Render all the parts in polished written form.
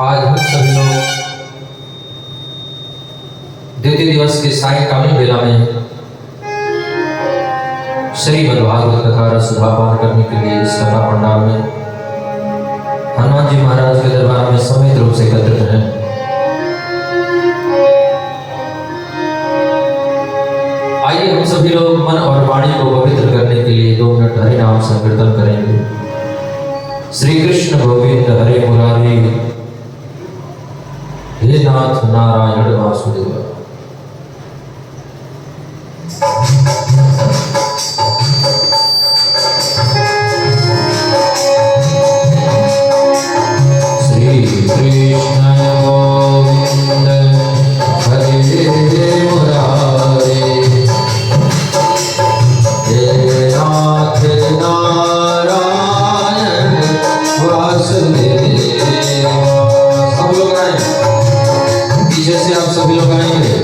आज हम सभी लोग द्वितीय दिवस के सायंकालीन बेला में श्रीमद् भागवत कथा रसोधा पान करने के लिए इस कथा पंडाल में हनुमान जी महाराज के दरबार में समित रूप से एकत्रित हैं। आइए हम सभी लोग मन और वाणी को पवित्र करने के लिए 2 मिनट हरि नाम संकीर्तन करेंगे। श्री कृष्ण गोविंद हरे मुरारी, हे नाथ नारायण वासुदेव। श्री कृष्ण गोविंद हरे मुरारी, हे नाथ नारायण वासुदेव। सब लोग आए, पीछे से आप सभी लोग आएंगे।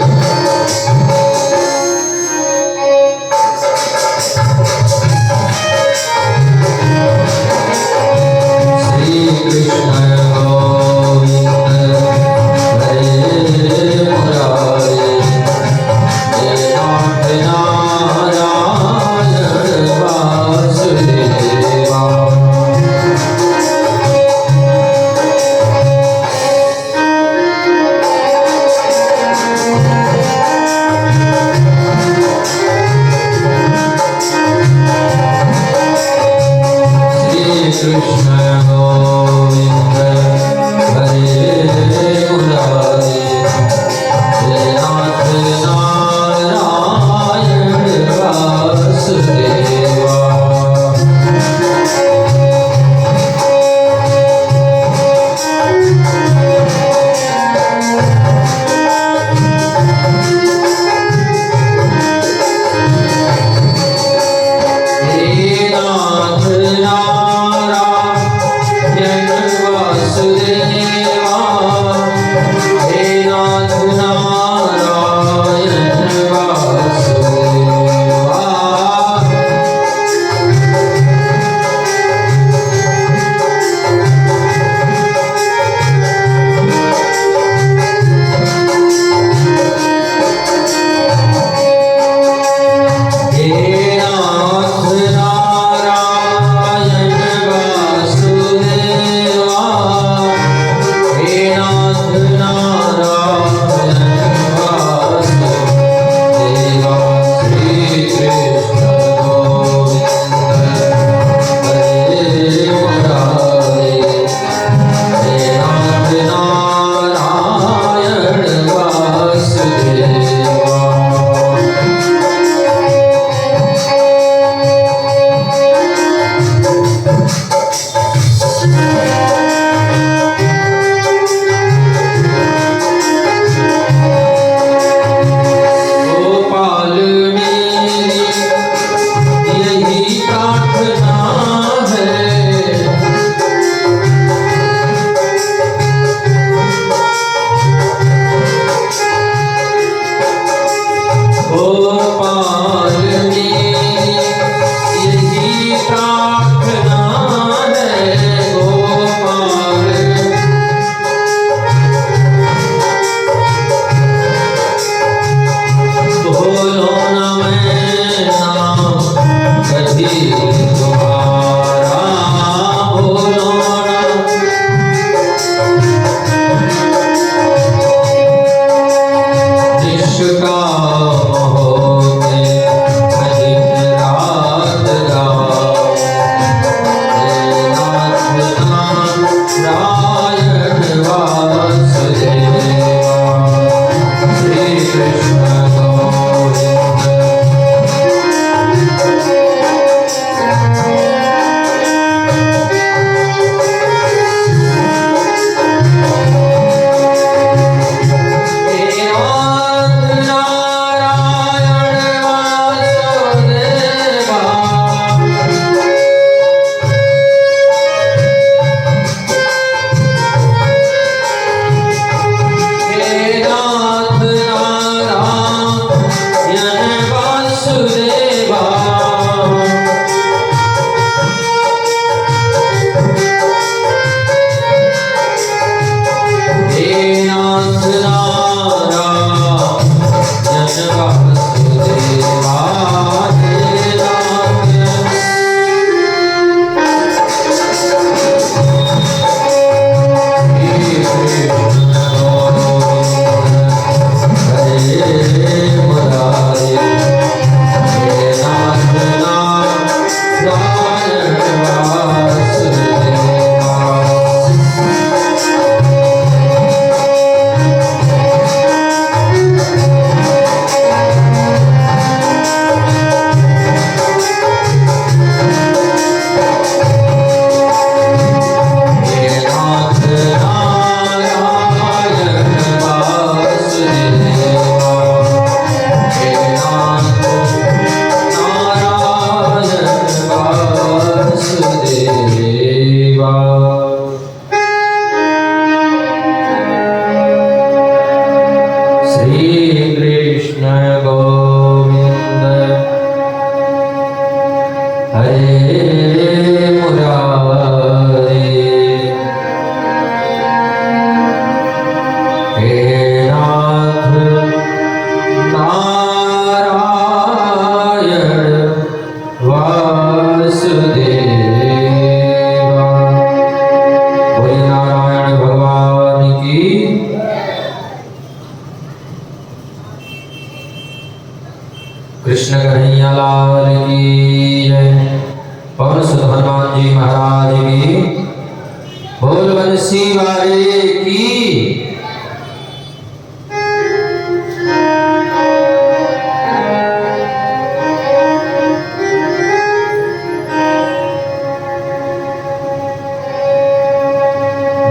बंसी वाले की।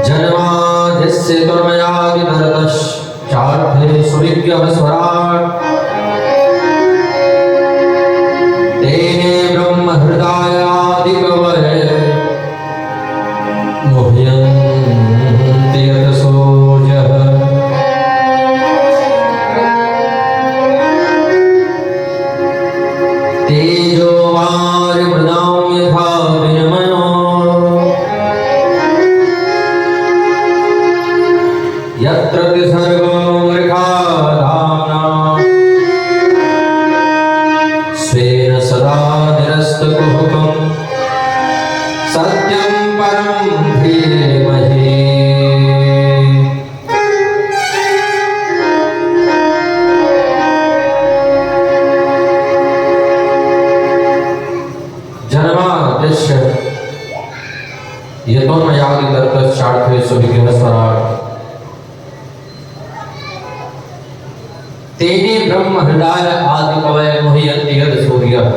जन्माद्यस्य तन्मयादितरतश्चार्थे सुविज्ञः स्वराट् तेने ब्रह्म हृदयादिकवये मुह्यन्ति यतसोऽजः। तेजोवारिमृदां यथा विनिमयो यत्र त्रिसर्गो मृषा धाम्ना स्वेन सदा निरस्तकुहकं सत्यं परं धीमहि। जन्माद्यस्य यतोन्मयादितरतश्चार्थे सुविज्ञः स्वराट् तेने ब्रह्म हृदय आदि कवये मुह्यन्ति यत् सूर्यः।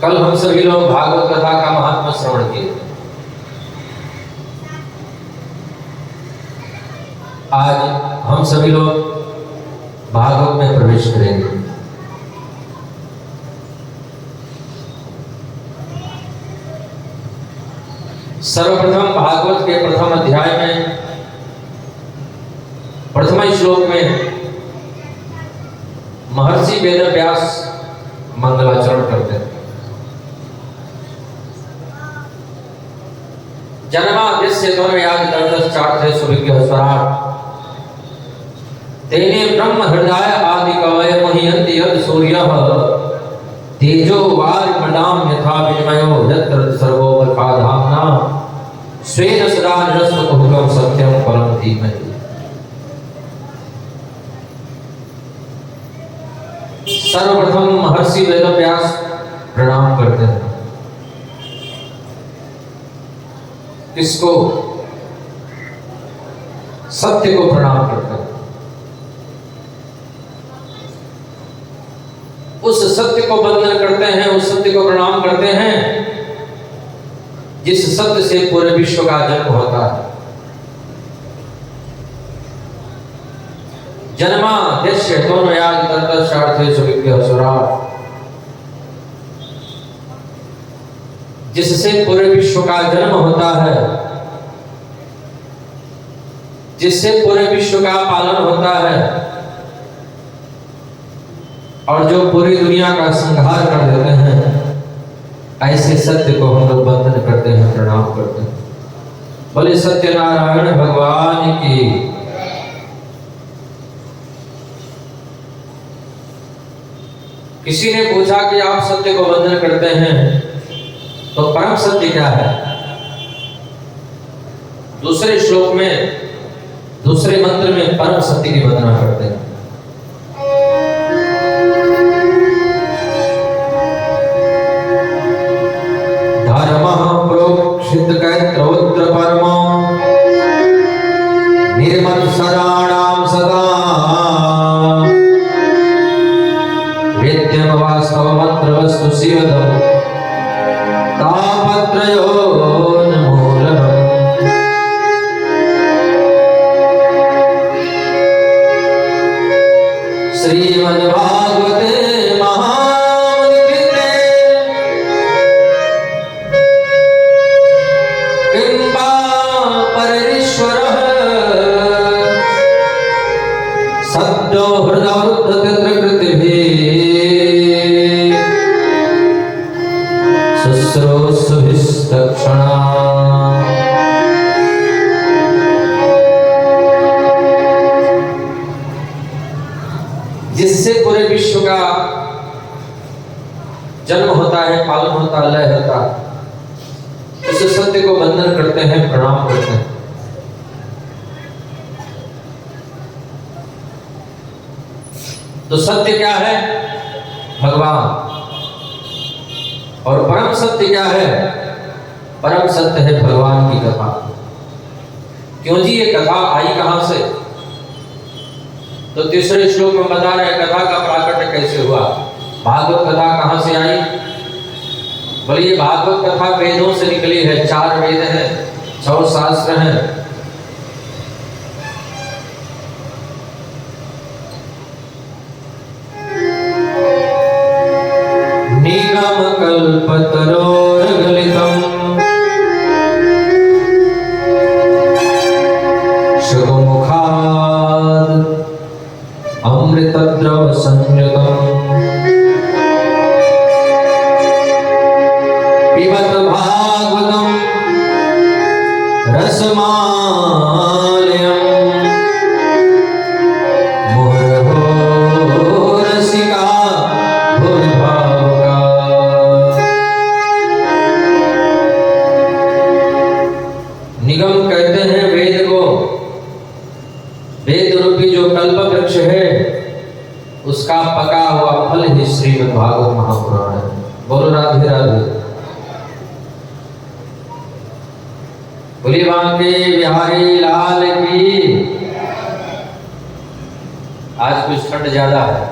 कल हम सभी लोग भागवत कथा का महात्मा श्रवण किए। आज हम सभी लोग भागवत में प्रवेश करेंगे। सर्वप्रथम भागवत के प्रथम अध्याय में प्रथम श्लोक में महर्षि वेदव्यास मंगलाचरण करते हैं। जन्माद्यस्य तन्मयादितरतश्चार्थे सुविज्ञः स्वराट् तेने ब्रह्म हृदय आदि कवये मुह्यन्ति यत् सूर्यः तेजो वारिमृदां यथा विनिमयो यत्र सर्वो मृषा धाम्ना स्वेन सदा निरस्तकुहकं सत्यं परं धीमहि। सर्वप्रथम महर्षि वेदव्यास प्रणाम करते हैं। किसको? सत्य को प्रणाम करते हैं। उस सत्य को वंदन करते हैं, उस सत्य को प्रणाम करते हैं जिस सत्य से पूरे विश्व का जन्म होता है। जन्माद्यस्य तन्मयादितरतश्चार्थे सुविज्ञः स्वराट् जिससे पूरे विश्व का जन्म होता है, जिससे पूरे विश्व का पालन होता है और जो पूरी दुनिया का संहार कर देते हैं, ऐसे सत्य को हम लोग वंदन करते हैं, प्रणाम करते हैं। बोले सत्यनारायण भगवान की। किसी ने पूछा कि आप सत्य को वंदन करते हैं तो परम सत्य क्या है? दूसरे श्लोक में, दूसरे मंत्र में परम सत्य की वंदना करते हैं। धर्मः प्रोक्षित कैत्रौत्र परम निर्मत्सराणां सदा वेद्यं वास्तवमत्र वस्तु शिवदं तापत्रयोन्मूलनम्। श्रीमद्भागवते महामुनिकृते किंबा परमेश्वरः सद्यो हृदवृद्धकृतिभिः शुश्रूषुभिस्तत्क्षणा। जिससे पूरे विश्व का जन्म होता है, पालन होता है, लय होता है, उस सत्य को वंदन करते हैं, प्रणाम करते हैं। तो सत्य क्या है? भगवान। और परम सत्य क्या है? परम सत्य है भगवान की कथा। क्यों जी, ये कथा आई कहां से? तो तीसरे श्लोक में बता रहे कथा का प्राकट्य कैसे हुआ, भागवत कथा कहां से आई। बोले ये भागवत कथा वेदों से निकली है। 4 वेद हैं, 6 शास्त्र हैं। निगम कल्पतरोर्गलितम् शुभमुखाद् अमृतद्रव संयुतम् पिबत भागवतम् रसमालयम् मुहुर्मुहुः रसिका भुविभावुका। निगम कहते हैं वेद को। वेद रूपी जो कल्प वृक्ष है उसका पका हुआ फल ही श्रीमद् भागवत महापुराण है। बोलो राधे राधे। बोलिए बांके बिहारी लाल की। आज कुछ ठंड ज्यादा है।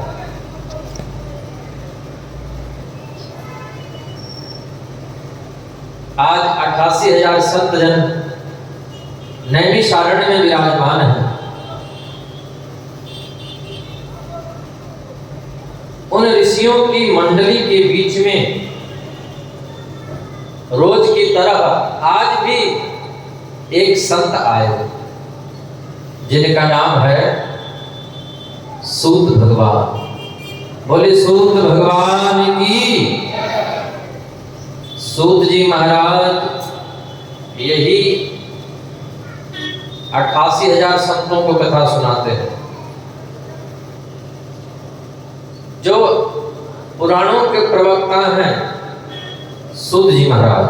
आज 88,000 संत जन नैमिषारण्य में विराजमान है। उन ऋषियों की मंडली के बीच में रोज की तरह आज भी एक संत आए जिनका नाम है सूत भगवान। बोले सूत भगवान की। सूत जी महाराज यही 88,000 संतों को कथा सुनाते हैं। जो पुराणों के प्रवक्ता हैं सूत जी महाराज।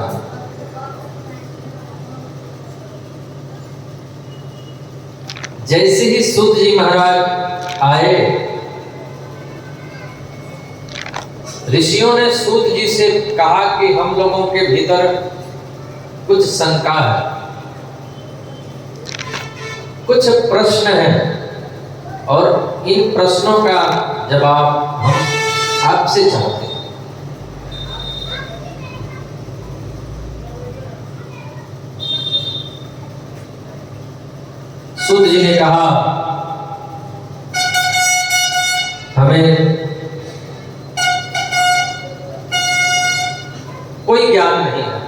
जैसे ही सूत जी महाराज आए, ऋषियों ने सूत जी से कहा कि हम लोगों के भीतर कुछ शंका है, कुछ प्रश्न हैं और इन प्रश्नों का जवाब हम आपसे चाहते हैं। सूत जी ने कहा हमें कोई ज्ञान नहीं है,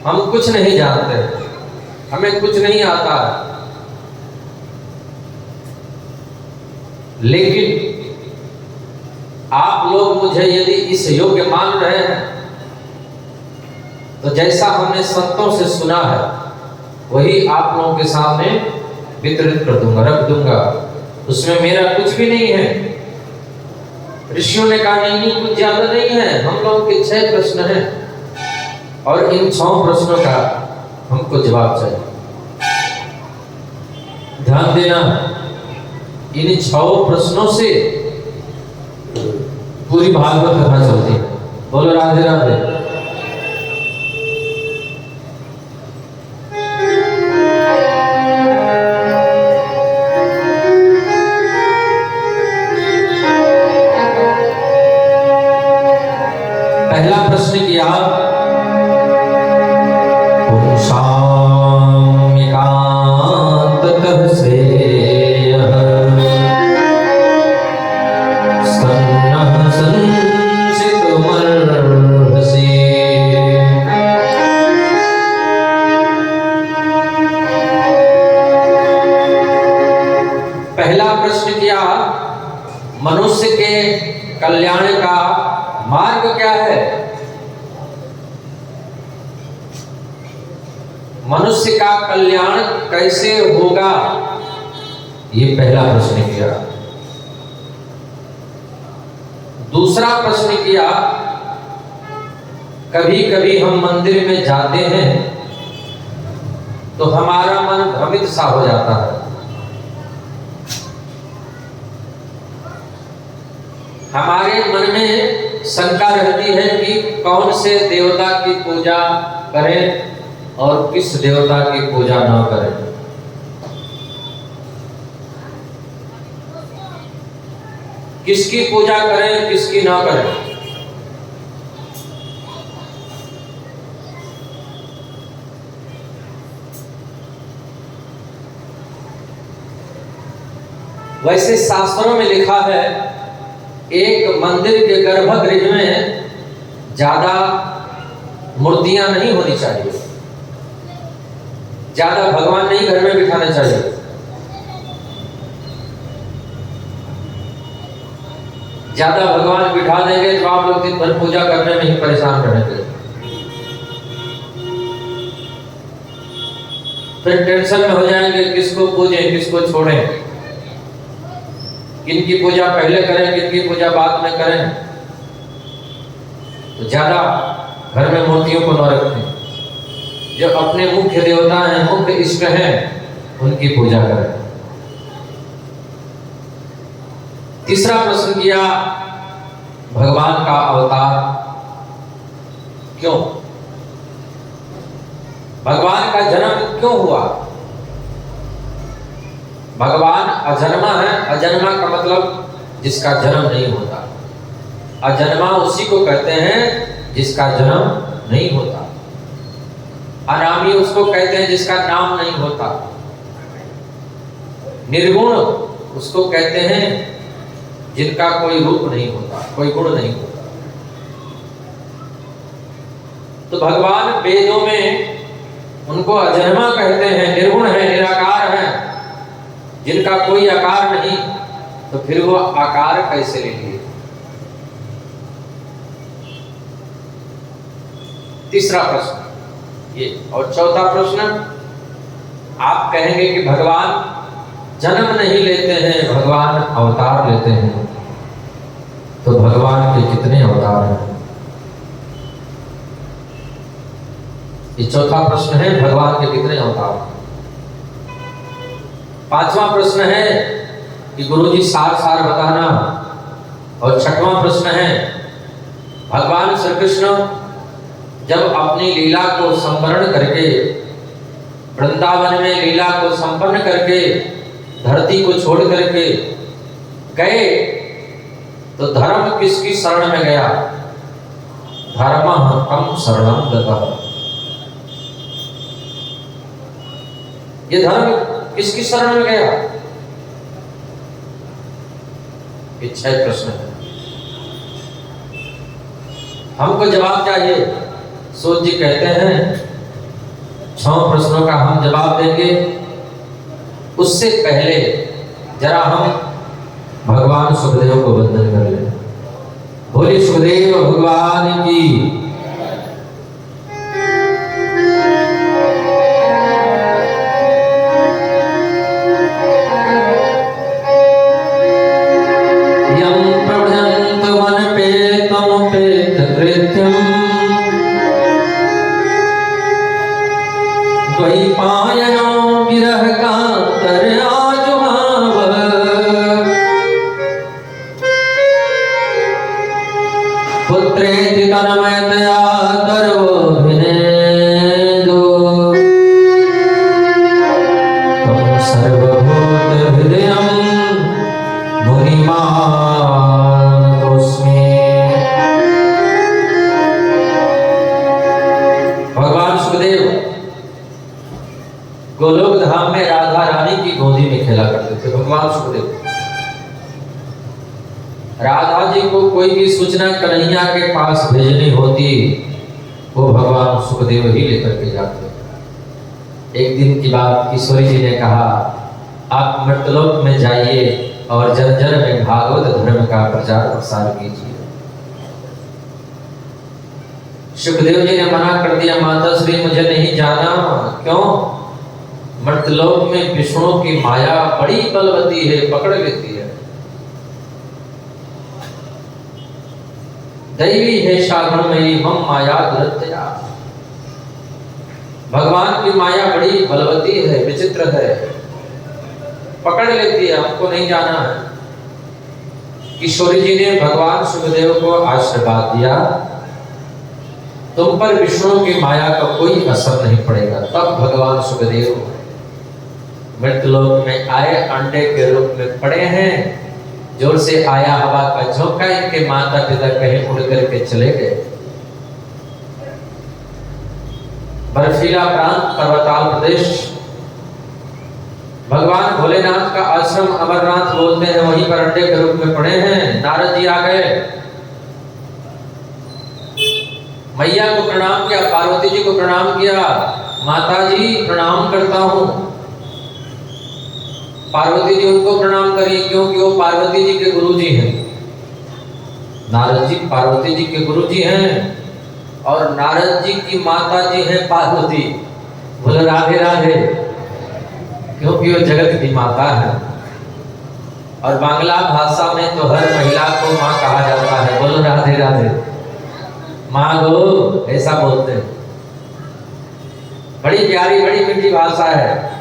हम कुछ नहीं जानते, हमें कुछ नहीं आता है। लेकिन आप लोग मुझे यदि इस योग्य मान रहे हैं तो जैसा हमने संतों से सुना है वही आप लोगों के सामने वितरित कर दूंगा, रख दूंगा। उसमें मेरा कुछ भी नहीं है। ऋषियों ने कहा नहीं कुछ ज्यादा नहीं है, हम लोगों के 6 प्रश्न हैं और इन 6 प्रश्नों का हमको जवाब चाहिए। ध्यान देना, इन 6 प्रश्नों से पूरी भागवत कथा चलती है। बोलो राधे राधे। पहला प्रश्न किया पुरुषाम्यकान्ततः श्रेयः स्तन्नः संसितुमर्हसि। पहला प्रश्न किया मनुष्य के कल्याण का मार्ग क्या है? मनुष्य का कल्याण कैसे होगा? ये पहला प्रश्न किया। दूसरा प्रश्न किया कभी कभी हम मंदिर में जाते हैं तो हमारा मन भ्रमित सा हो जाता है। हमारे मन में शंका रहती है कि कौन से देवता की पूजा करें और किस देवता की पूजा न करें। किसकी पूजा करें, किसकी ना करें। वैसे शास्त्रों में लिखा है एक मंदिर के गर्भगृह में ज्यादा मूर्तियां नहीं होनी चाहिए, ज्यादा भगवान नहीं घर में बिठाने चाहिए। ज्यादा भगवान बिठा देंगे तो आप लोग दिन भर पूजा करने में ही परेशान रहेंगे, फिर टेंशन में हो जाएंगे किसको पूजें किसको छोड़ें, किनकी पूजा पहले करें किनकी पूजा बाद में करें। तो ज्यादा घर में मूर्तियों को न रखें, जो अपने मुख्य देवता हैं मुख्य इष्ट हैं उनकी पूजा करें। तीसरा प्रश्न किया भगवान का अवतार क्यों, भगवान का जन्म क्यों हुआ। भगवान अजन्मा है, अजन्मा का मतलब जिसका जन्म नहीं होता। अजन्मा उसी को कहते हैं जिसका जन्म नहीं होता। अनामी उसको कहते हैं जिसका नाम नहीं होता। निर्गुण उसको कहते हैं जिनका कोई रूप नहीं होता, कोई गुण नहीं होता। तो भगवान वेदों में उनको अजन्मा कहते हैं, निर्गुण है, निराकार है, जिनका कोई आकार नहीं, तो फिर वो आकार कैसे ले लिए। तीसरा प्रश्न ये। और चौथा प्रश्न, आप कहेंगे कि भगवान जन्म नहीं लेते हैं, भगवान अवतार लेते हैं, तो भगवान के कितने अवतार हैं। ये चौथा प्रश्न है, भगवान के कितने अवतार हैं। पांचवा प्रश्न है कि गुरुजी सार सार बताना। और छठवां प्रश्न है भगवान श्री कृष्ण जब अपनी लीला को संवरण करके वृंदावन में लीला को संपन्न करके धरती को छोड़ करके गए तो धर्म किसकी शरण में गया। धर्मः कम शरणं गतः। ये धर्म किसकी शरण में गया। ये 6 प्रश्न है, हमको जवाब चाहिए। सूत जी कहते हैं 6 प्रश्नों का हम जवाब देंगे, उससे पहले जरा हम भगवान सुखदेव को वंदन कर लें। बोलिए सुखदेव भगवान की। गोलोक धाम में राधा रानी की गोदी में खेला करते थे भगवान सुखदेव। राधा जी को कोई भी सूचना कन्हैया के पास भेजनी होती वो भगवान सुखदेव ही लेकर के जाते। एक दिन की बात किशोरी जी ने कहा आप मृतलोक में जाइए और जन जन में भागवत धर्म का प्रचार प्रसार कीजिए। सुखदेव जी ने मना कर दिया, माता श्री मुझे नहीं जाना। क्यों? मृतलोक में विष्णु की माया बड़ी बलवती है, पकड़ लेती है। दैवी है शागणमयी मम माया दुरत्या। भगवान की माया बड़ी बलवती है, विचित्र है, पकड़ लेती है, हमको नहीं जाना है। किशोरी जी ने भगवान सुखदेव को आशीर्वाद दिया, तुम पर विष्णु की माया का कोई असर नहीं पड़ेगा। तब भगवान सुखदेव मृतलोक में आए, अंडे के रूप में पड़े हैं। जोर से आया हवा का झोंका, इनके माता पिता कहीं उड़ करके चले गए। बर्फीला प्रांत, पर्वताल प्रदेश, भगवान भोलेनाथ का आश्रम अमरनाथ बोलते हैं, वहीं पर अंडे के रूप में पड़े हैं। नारद जी आ गए, मैया को प्रणाम किया, पार्वती जी को प्रणाम किया। माता जी प्रणाम करता हूं। पार्वती जी उनको प्रणाम करिए, क्योंकि वो पार्वती जी के गुरु जी हैं। नारद जी पार्वती जी के गुरु जी हैं और नारद जी की माता जी हैं पार्वती। बोलो राधे राधे, क्योंकि वो जगत की माता है। और बांग्ला भाषा में तो हर महिला को माँ कहा जाता है। बोलो राधे राधे, माँ गो, ऐसा बोलते हैं। बड़ी प्यारी, बड़ी मीठी भाषा है,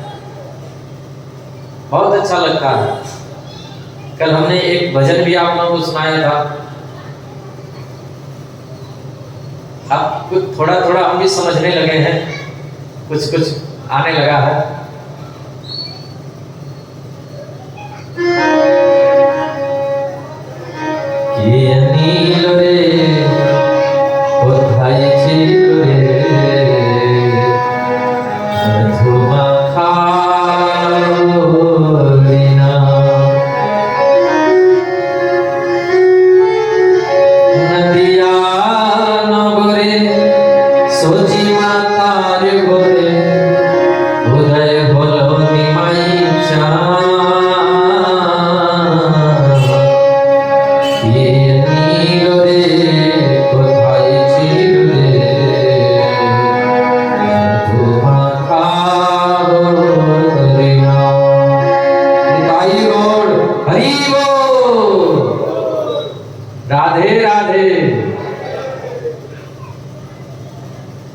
बहुत अच्छा लगता है। कल हमने एक भजन भी आप लोगों को सुनाया था। अब कुछ थोड़ा थोड़ा हम भी समझने लगे हैं, कुछ कुछ आने लगा है। राधे राधे।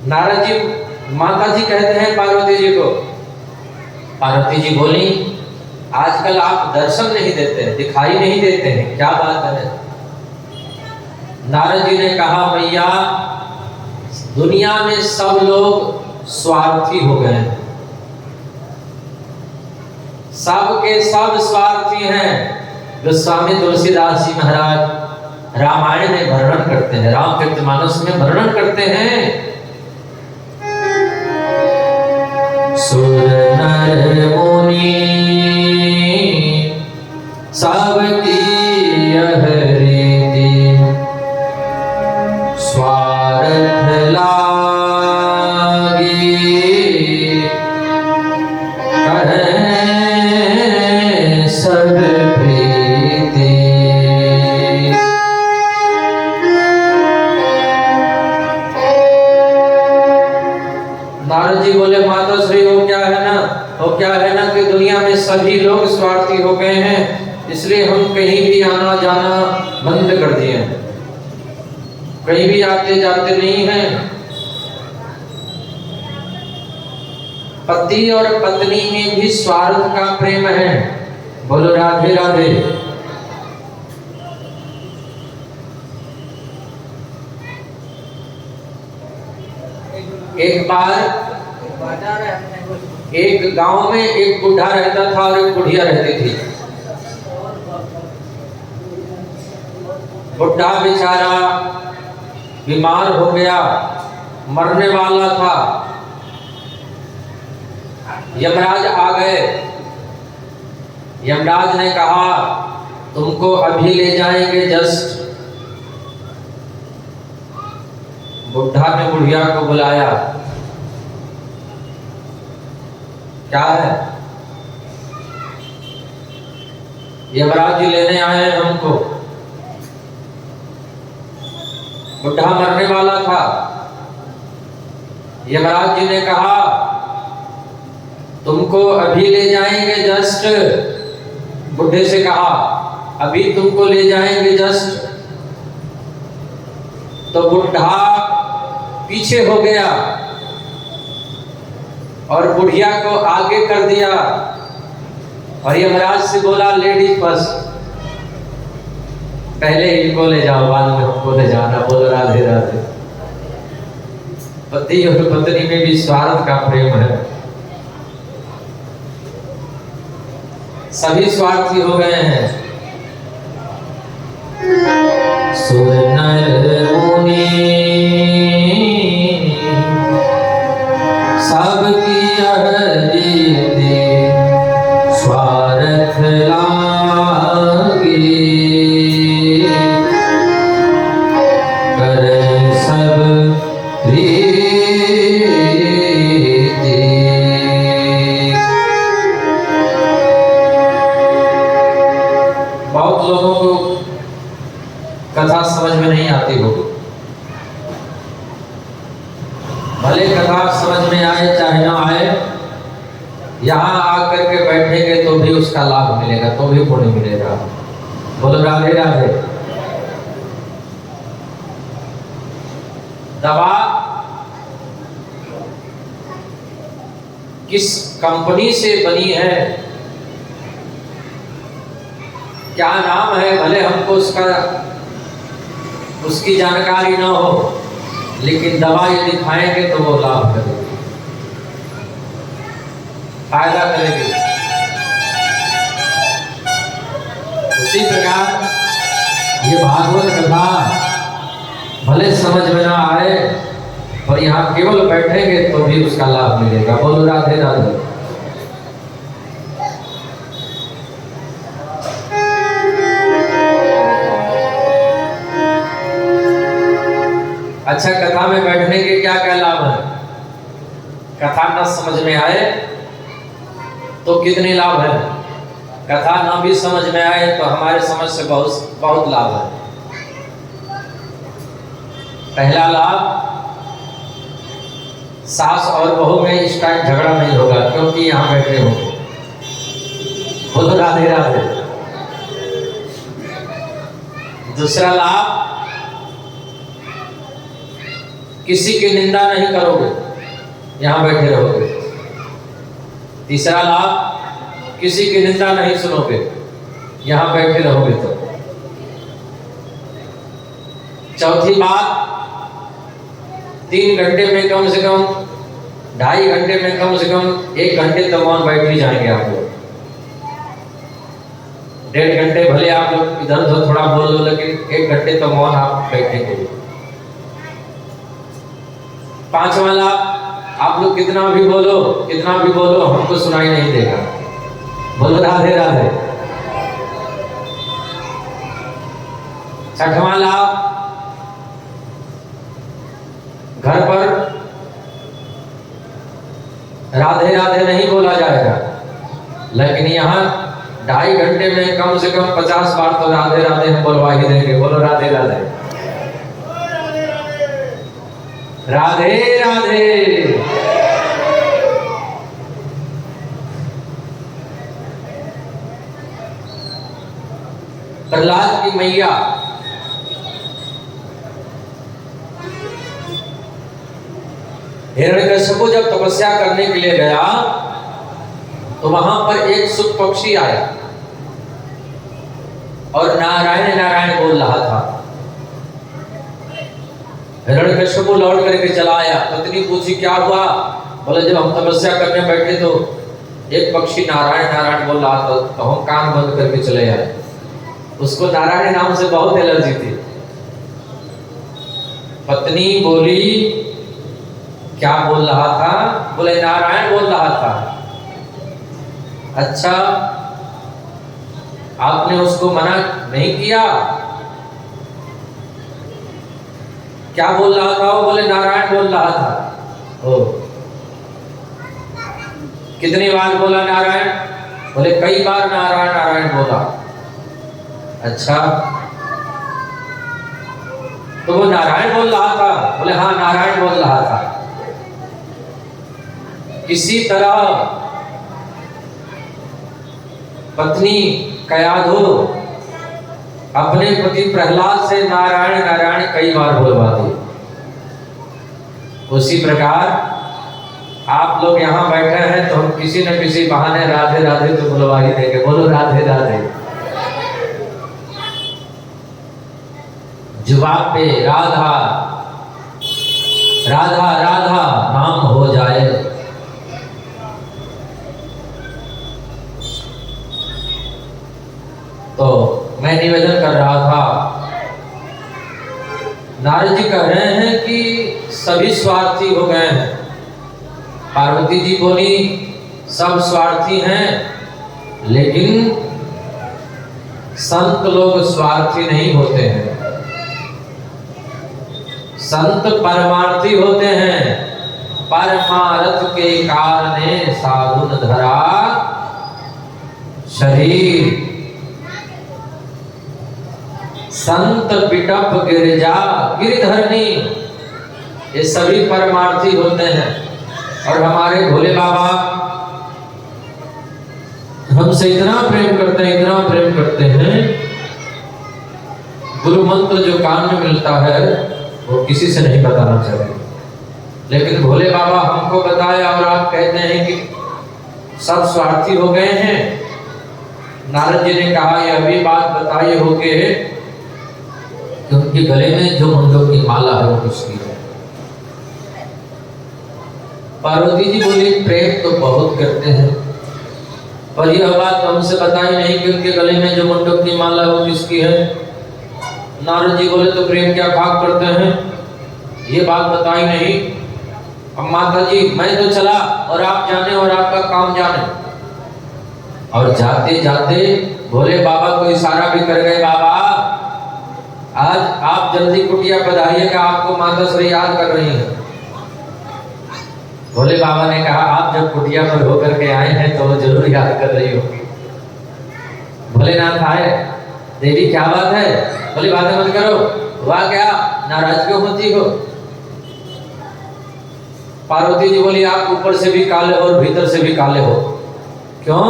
नारद जी, माता जी कहते हैं पार्वती जी को, पार्वती जी बोली, आजकल आप दर्शन नहीं देते, दिखाई नहीं देते हैं, क्या बात है? नारद जी ने कहा, मैया दुनिया में सब लोग स्वार्थी हो गए हैं, सब के सब स्वार्थी हैं। गोस्वामी तुलसीदास जी महाराज रामायण में वर्णन करते हैं, रामचरितमानस में वर्णन करते हैं, सुर नर मुनि सबकी यह रीति, स्वार्थ लागी करें सब प्रीति। नारद जी बोले, माता श्री हो क्या है ना, तो क्या है ना कि दुनिया में सभी लोग स्वार्थी हो गए हैं, इसलिए हम कहीं भी आना जाना बंद कर दिए हैं, कहीं भी आते जाते नहीं हैं। पति और पत्नी में भी स्वार्थ का प्रेम है। बोलो राधे राधे। एक बार एक गांव में एक बुढ़ा रहता था और एक बुढ़िया रहती थी। बुढ़ा बेचारा बीमार हो गया, मरने वाला था। यमराज आ गए। यमराज ने कहा, तुमको अभी ले जाएंगे जस्ट। बुढ़ा ने बुढ़िया को बुलाया, क्या है? यमराज जी लेने आए हैं हमको। बुढ़ा मरने वाला था। यमराज जी ने कहा, तुमको अभी ले जाएंगे जस्ट। बुढ़े से कहा, अभी तुमको ले जाएंगे जस्ट। तो बुढ़ा पीछे हो गया और बुढ़िया को आगे कर दिया और यमराज से बोला, लेडीज फर्स्ट। पहले इनको ले जाओ, बाद में हमको ले जाना। बोलो राधे राधे। पति और पत्नी में भी स्वार्थ का प्रेम है, सभी स्वार्थी हो गए हैं। सुर नर मुनि सबकी अहरीति स्वार्थ लागे, कर सब प्रीति। बहुत लोगों को कथा समझ में नहीं आती होगी, भले कथा समझ में आए चाहे ना आए, यहाँ आकर के बैठेंगे तो भी उसका लाभ मिलेगा, तो भी पुण्य मिलेगा। बोलो राधे राधे। दवा किस कंपनी से बनी है, क्या नाम है, भले हमको उसकी जानकारी ना हो, लेकिन दवा यदि खाएंगे तो वो लाभ करेगी, फायदा करेगी। उसी प्रकार ये भागवत कथा भले समझ में ना आए, पर यहाँ केवल बैठेंगे तो भी उसका लाभ मिलेगा। बोलो राधे राधे। अच्छा, कथा में बैठने के क्या क्या लाभ है? कथा न समझ में आए तो कितने लाभ है, कथा न भी समझ में आए तो हमारे समझ से बहुत बहुत लाभ है। पहला लाभ, सास और बहू में इस टाइम झगड़ा नहीं होगा, क्योंकि यहाँ बैठे होंगे। बोलो राधे राधे। दूसरा लाभ, किसी की निंदा नहीं करोगे, यहाँ बैठे रहोगे। तीसरा लाभ, किसी की निंदा नहीं सुनोगे, यहाँ बैठे रहोगे तो। चौथी बात, 3 घंटे में कम से कम, 2.5 घंटे में कम से कम 1 घंटे तो मौन बैठ ही जाएंगे आप लोग। 1.5 घंटे भले आप लोग इधर उधर थोड़ा बोल लो, लेकिन 1 घंटे तो मौन आप बैठेंगे। 5वां लाभ, आप लोग कितना भी बोलो हमको सुनाई नहीं देगा। बोलो राधे राधे। 6वां लाभ, घर पर राधे राधे नहीं बोला जाएगा, लेकिन यहाँ 2.5 घंटे में कम से कम 50 बार तो राधे राधे हम बोलवा ही देंगे। बोलो राधे राधे। राधे राधे। प्रहलाद की मैया हिरण्यकश्यप जब तपस्या करने के लिए गया तो वहां पर एक सुख पक्षी आया और नारायण नारायण बोल रहा था। हिरण्यकश्यप लौट करके चला आया, पत्नी पूछी क्या हुआ? बोले जब हम तपस्या करने बैठे तो एक पक्षी नारायण नारायण बोल रहा था, तो हम कान बंद करके चले आए। उसको नारायण नाम से बहुत एलर्जी थी। पत्नी बोली क्या बोल रहा था? बोले नारायण बोल रहा था। अच्छा, आपने उसको मना नहीं किया? क्या बोल रहा था वो? बोले नारायण बोल रहा था। ओ, कितनी बार बोला नारायण? बोले कई बार नारायण नारायण बोला। अच्छा, तो वो नारायण बोल रहा था? बोले हाँ नारायण बोल रहा था। इसी तरह पत्नी कयाधु अपने पति प्रहलाद से नारायण नारायण कई बार बोलवा दी। उसी प्रकार आप लोग यहाँ बैठे हैं तो हम किसी न किसी बहाने राधे राधे तो बुलवा ही देंगे। बोलो राधे राधे। जुबान पे राधा राधा राधा नाम हो जाए। तो मैं निवेदन कर रहा था, नारद जी कह रहे हैं कि सभी स्वार्थी हो गए हैं। पार्वती जी बोली सब स्वार्थी हैं, लेकिन संत लोग स्वार्थी नहीं होते हैं। संत परमार्थी होते हैं। परमार्थ के कारणे साधुन धरा शरीर। संत बिटप गिरजा गिरधरनी, ये सभी परमार्थी होते हैं। और हमारे भोले बाबा हमसे इतना प्रेम करते हैं, इतना प्रेम करते हैं, गुरु मंत्र जो कान में मिलता है वो किसी से नहीं बताना चाहिए, लेकिन भोले बाबा हमको बताया और आप कहते हैं कि सब स्वार्थी हो गए हैं। नारद जी ने कहा यह भी बात बताइए होके कि उनके गले में जो मुंडों की माला है वो किसकी है। पार्वती जी बोली प्रेम तो बहुत करते हैं, पर यह बात हमसे बताई नहीं कि उनके गले में जो मुंडों की माला वो किसकी है। नारद जी बोले तो प्रेम क्या खाक करते हैं, ये बात बताई नहीं। अब माता जी मैं तो चला और आप जाने और आपका काम जाने। और जाते जाते भोले बाबा को इशारा भी कर गए, बाबा आज आप जल्दी कुटिया पधारिएगा, आपको माता श्री याद कर रही है। भोले बाबा ने कहा आप जब कुटिया पर होकर के आए हैं तो वो जरूर याद कर रही होगी। भोलेनाथ आए, देवी क्या बात है, बोली बातें मत करो, हुआ क्या, नाराज क्यों होती हो। पार्वती जी बोली आप ऊपर से भी काले हो और भीतर से भी काले हो, क्यों,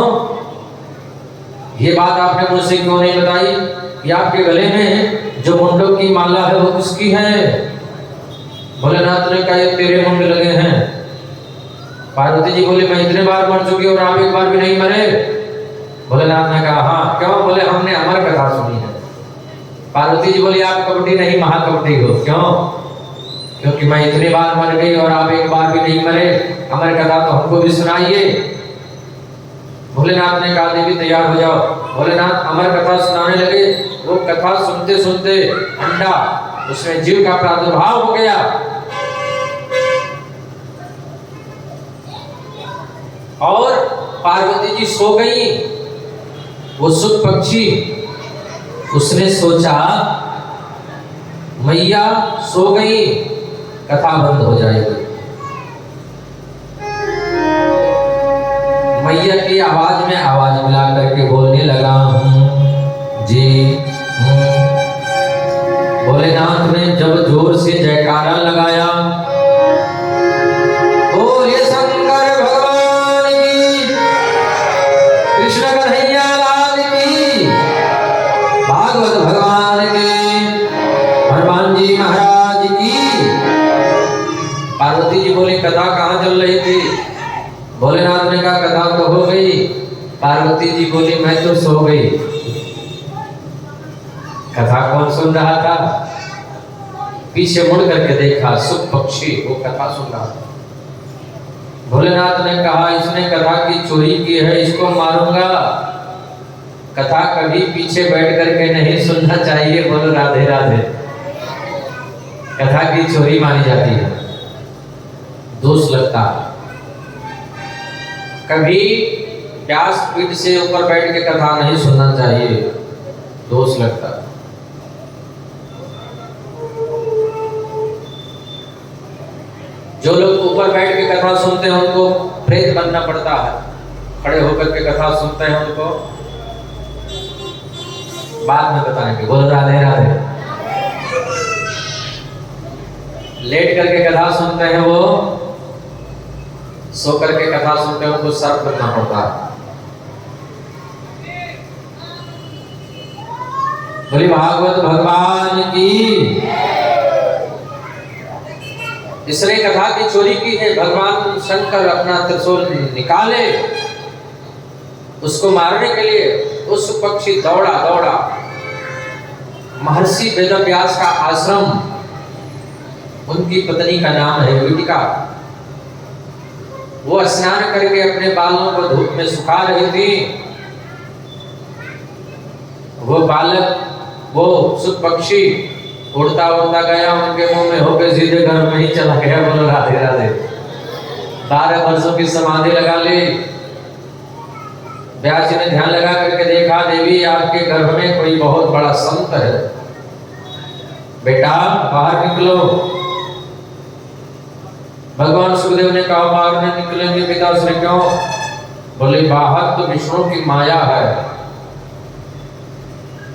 ये बात आपने मुझसे क्यों नहीं बताई कि आपके गले में जो मुंडों की माला है वो किसकी है। भोलेनाथ ने कहा ये तेरे मुंड लगे हैं। पार्वती जी बोली मैं इतने बार मर चुकी और आप एक बार भी नहीं मरे। भोलेनाथ ने कहा हाँ, क्यों, बोले हमने अमर कथा सुनी है। पार्वती जी बोली आप कबड्डी नहीं महाकबड्डी हो, क्यों, क्योंकि मैं इतनी बार मर गई और आप एक बार भी नहीं मरे, अमर कथा तो हमको भी सुनाइए। भोलेनाथ ने कहा देवी तैयार हो जाओ। भोलेनाथ अमर कथा सुनाने लगे। वो कथा सुनते सुनते अंडा उसमें जीव का प्रादुर्भाव हो गया और पार्वती जी सो गई। वो सुख पक्षी उसने सोचा मैया सो गई, कथा बंद हो जाएगी। मैया की आवाज में आवाज मिला करके बोलने लगा जी। भोलेनाथ ने जब जोर से जयकारा लगाया, बोले शंकर भगवान की, कृष्ण कन्हैया लाल की, भागवत भगवान के, हनुमान जी महाराज की। पार्वती जी बोली कथा कहाँ चल रही थी। भोलेनाथ ने कहा कथा तो हो गई। पार्वती जी बोली मैं तो सो गई। कथा कौन सुन रहा था, पीछे मुड़ करके देखा सुख पक्षी वो कथा सुन रहा था। भोलेनाथ ने कहा इसने कथा की चोरी की है, इसको मारूंगा। कथा कभी पीछे बैठ करके नहीं सुनना चाहिए, बोलो राधे राधे। कथा की चोरी मानी जाती है, दोष लगता है। कभी व्यास पीठ से ऊपर बैठ के कथा नहीं सुनना चाहिए, दोष लगता है। जो लोग ऊपर बैठ के कथा सुनते हैं उनको प्रेत बनना पड़ता है, खड़े होकर के कथा सुनते हैं उनको बाद में बताएंगे, बोलो राधे राधे। लेट करके कथा सुनते हैं वो, सो करके कथा सुनते हैं उनको सर्प बनना पड़ता है। बोली भागवत भगवान की। इसने कथा की चोरी की है। भगवान शंकर अपना त्रिशूल निकाले उसको मारने के लिए, उस पक्षी दौड़ा दौड़ा महर्षि वेदव्यास का आश्रम, उनकी पत्नी का नाम है युतिका। वो स्नान करके अपने बालों को धूप में सुखा रही थी। वो बालक, वो सुख पक्षी उड़ता उड़ता गया, उनके मुंह में होकर सीधे घर में ही चला गया। बोलो राधे राधे। 12 वर्षों की समाधि लगा ली। व्यास जी ने ध्यान लगा करके देखा, देवी आपके गर्भ में कोई बहुत बड़ा संत है, बेटा बाहर निकलो। भगवान सुखदेव ने कहा बाहर नहीं निकलेंगे पिताश्री, क्यों? बोले बाहर तो विष्णु की माया है।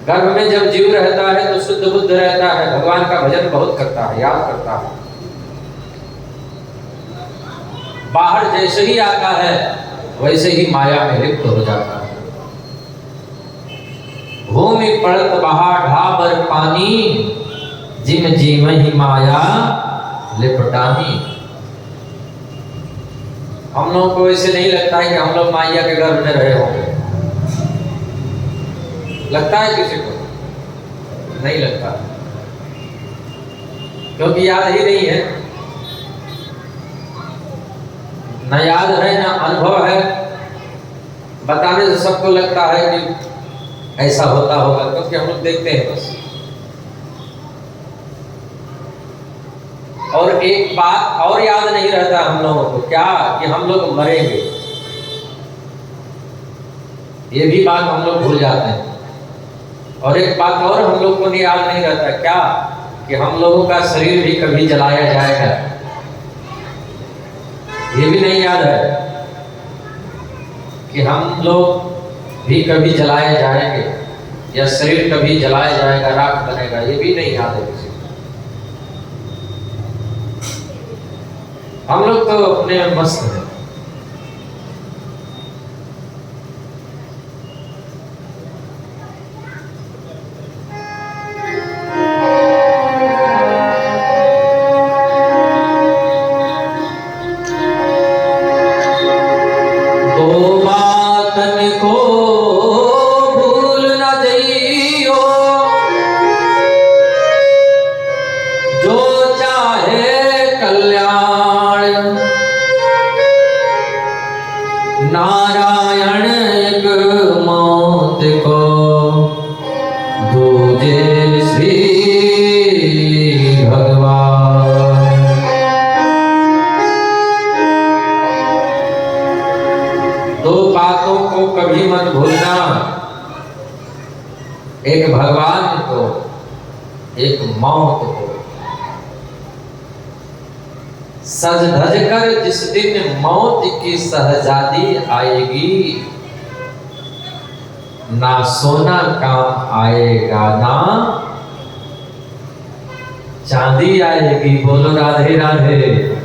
गर्भ में जब जीव रहता है तो शुद्ध बुद्ध रहता है, भगवान का भजन बहुत करता है, याद करता है। बाहर जैसे ही आता है वैसे ही माया में लिप्त हो जाता है। भूमि पड़त बहा ढाबर पानी, जिम जीव ही माया लिपटानी। हम लोगों को ऐसे नहीं लगता है कि हम लोग माया के गर्भ में रहे होंगे। लगता है किसी को? नहीं लगता, क्योंकि याद ही नहीं है। न याद है न अनुभव है। बताने से सबको लगता है कि ऐसा होता होगा, क्योंकि हम लोग देखते हैं बस। और एक बात और याद नहीं रहता हम लोगों को, क्या? कि हम लोग मरेंगे। ये भी बात हम लोग भूल जाते हैं। और एक बात और हम लोग को याद नहीं रहता, क्या? कि हम लोगों का शरीर भी कभी जलाया जाएगा। ये भी नहीं याद है कि हम लोग भी कभी जलाए जाएंगे, या शरीर कभी जलाया जाएगा, राख बनेगा। ये भी नहीं याद है किसी को। हम लोग तो अपने में मस्त हैं। नारायण एक मौत को दूजे श्री भगवान। दो बातों को कभी मत भूलना, एक भगवान को, एक मौत को। सज धज कर जिस दिन मौत की शहजादी आएगी, ना सोना काम आएगा ना चांदी आएगी। बोलो राधे राधे।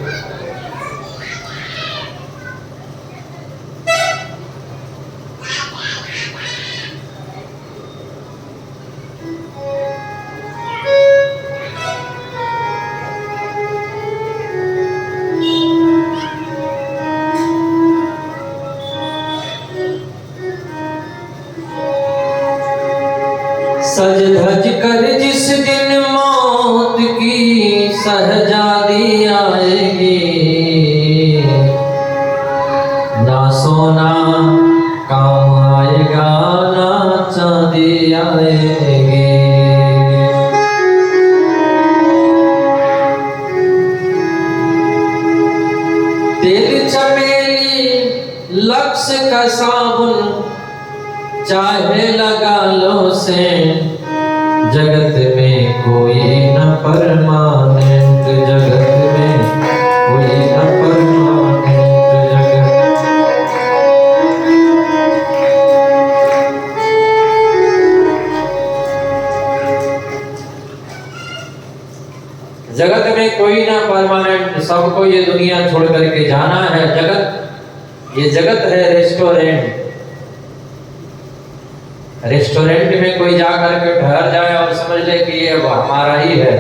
सज धज कर जिस दिन मौत की शहजादी आएगी, ना सोना काम आएगा ना चांदी आएगी। तेल चमेली लक्स का साबुन चाहे लगा लो से, जगत में कोई न परमानेंट, जगत में कोई न परमानेंट। जगत में कोई ना परमानेंट, सबको ये दुनिया छोड़ करके जाना है। जगत, ये जगत है रेस्टोरेंट। रेस्टोरेंट में कोई जाकर के ठहर जाए और समझ ले कि ये अब हमारा ही है,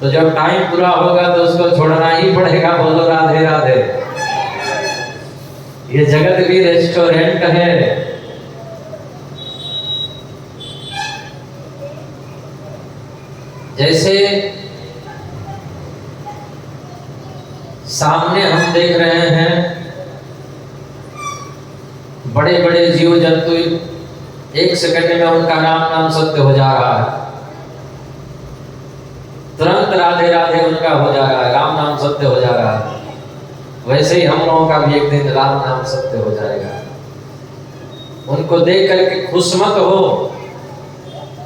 तो जब टाइम पूरा होगा तो उसको छोड़ना ही पड़ेगा। बोलो राधे राधे। ये जगत भी रेस्टोरेंट है। जैसे सामने हम देख रहे हैं बड़े बड़े जीव जंतु, एक सेकंड में उनका नाम सत्य हो जा रहा है, तुरंत राधे राधे उनका हो जा रहा है, राम नाम सत्य हो जा रहा है। वैसे ही हम लोगों का भी एक दिन राम नाम सत्य हो जाएगा। उनको देख करके खुश मत हो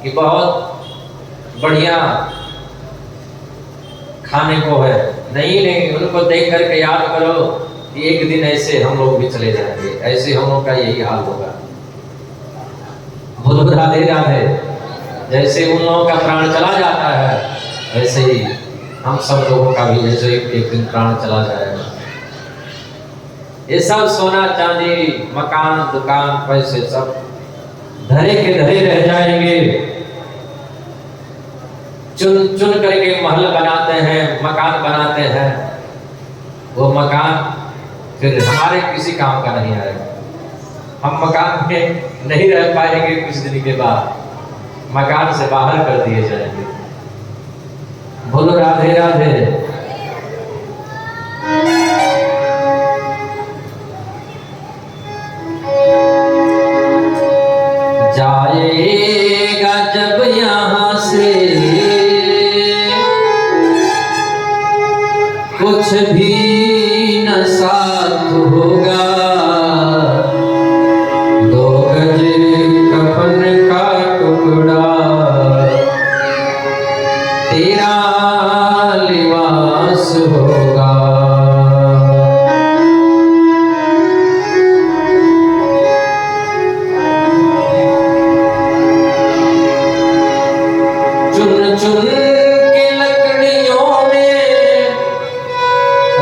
कि बहुत बढ़िया खाने को है, नहीं, उनको देख करके याद करो कि एक दिन ऐसे हम लोग भी चले जाएंगे, ऐसे हम लोग का यही हाल होगा। बोलो राधे राधे। जैसे उन लोगों का प्राण चला जाता है, वैसे ही हम सब लोगों का भी जैसे एक दिन प्राण चला जाएगा। ये सब सोना चांदी मकान दुकान पैसे सब धरे के धरे रह जाएंगे। चुन चुन करके महल बनाते हैं, मकान बनाते हैं, वो मकान फिर हमारे किसी काम का नहीं आएगा। हम मकान में नहीं रह पाएंगे, कुछ दिन के बाद मकान से बाहर कर दिए जाएंगे। बोलो राधे राधे। जाएगा जब यहाँ से कुछ भी न साथ होगा, 2 गज कफन का टुकड़ा तेरा लिबास होगा। चुन चुन के लकड़ियों में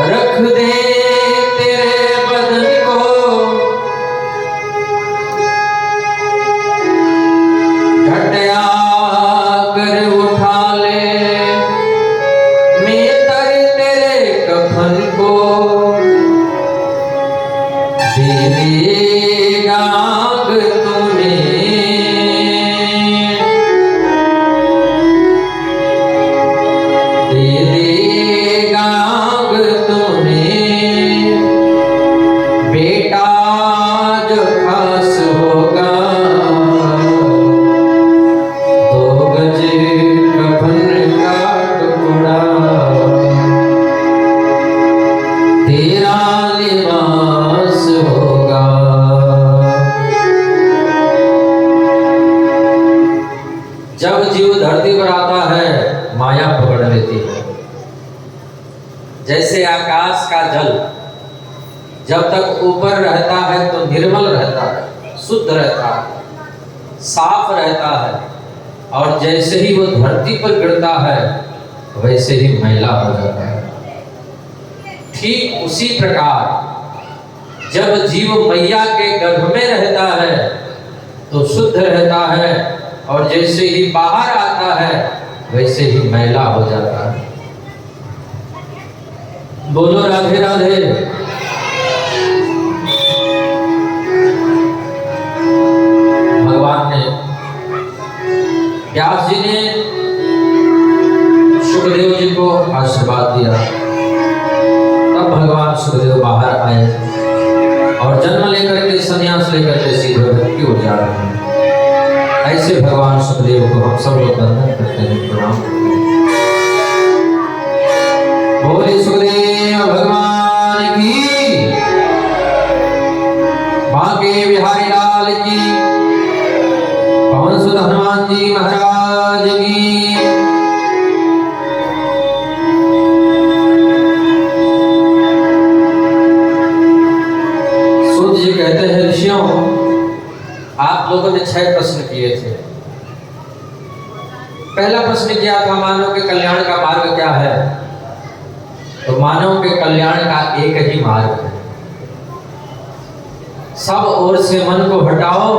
रख दे तेरे बदन को, घटिया कर उठा ले मैं तेरे कफन को, दे देगा आग तुम्हें, दे देगा आग तुम्हें, बेटा जो खास होगा, 2 गज कफन का टुकड़ा तेरा लिबास होगा। जब जीव धरती पर आता है माया पकड़ लेती है। जैसे आकाश का जल जब तक ऊपर रहता है तो निर्मल रहता है, शुद्ध रहता है, साफ रहता है, और जैसे ही वो धरती पर गिरता है वैसे ही मैला हो जाता है। ठीक उसी प्रकार जब जीव मैया के गर्भ में रहता है तो शुद्ध रहता है, और जैसे ही बाहर आता है वैसे ही मैला हो जाता है। बोलो राधे राधे। भगवान ने, व्यास जी ने सुखदेव जी को आशीर्वाद दिया, तब भगवान सुखदेव बाहर आए और जन्म लेकर के संन्यास लेकर के सीधे भक्ति हो जा रहे हैं। ऐसे भगवान सुखदेव को हम सब लोग वंदन करते हैं, प्रणाम करते हैं। बोले सुखदेव भगवान की, बांके बिहारी लाल की, पवन सुत हनुमान जी महाराज की। सूत जी कहते हैं, ऋषियों आप लोगों ने 6 प्रश्न किए थे। पहला प्रश्न किया था मानव के कल्याण का मार्ग क्या है, तो मानव के कल्याण का एक ही मार्ग है, सब ओर से मन को हटाओ,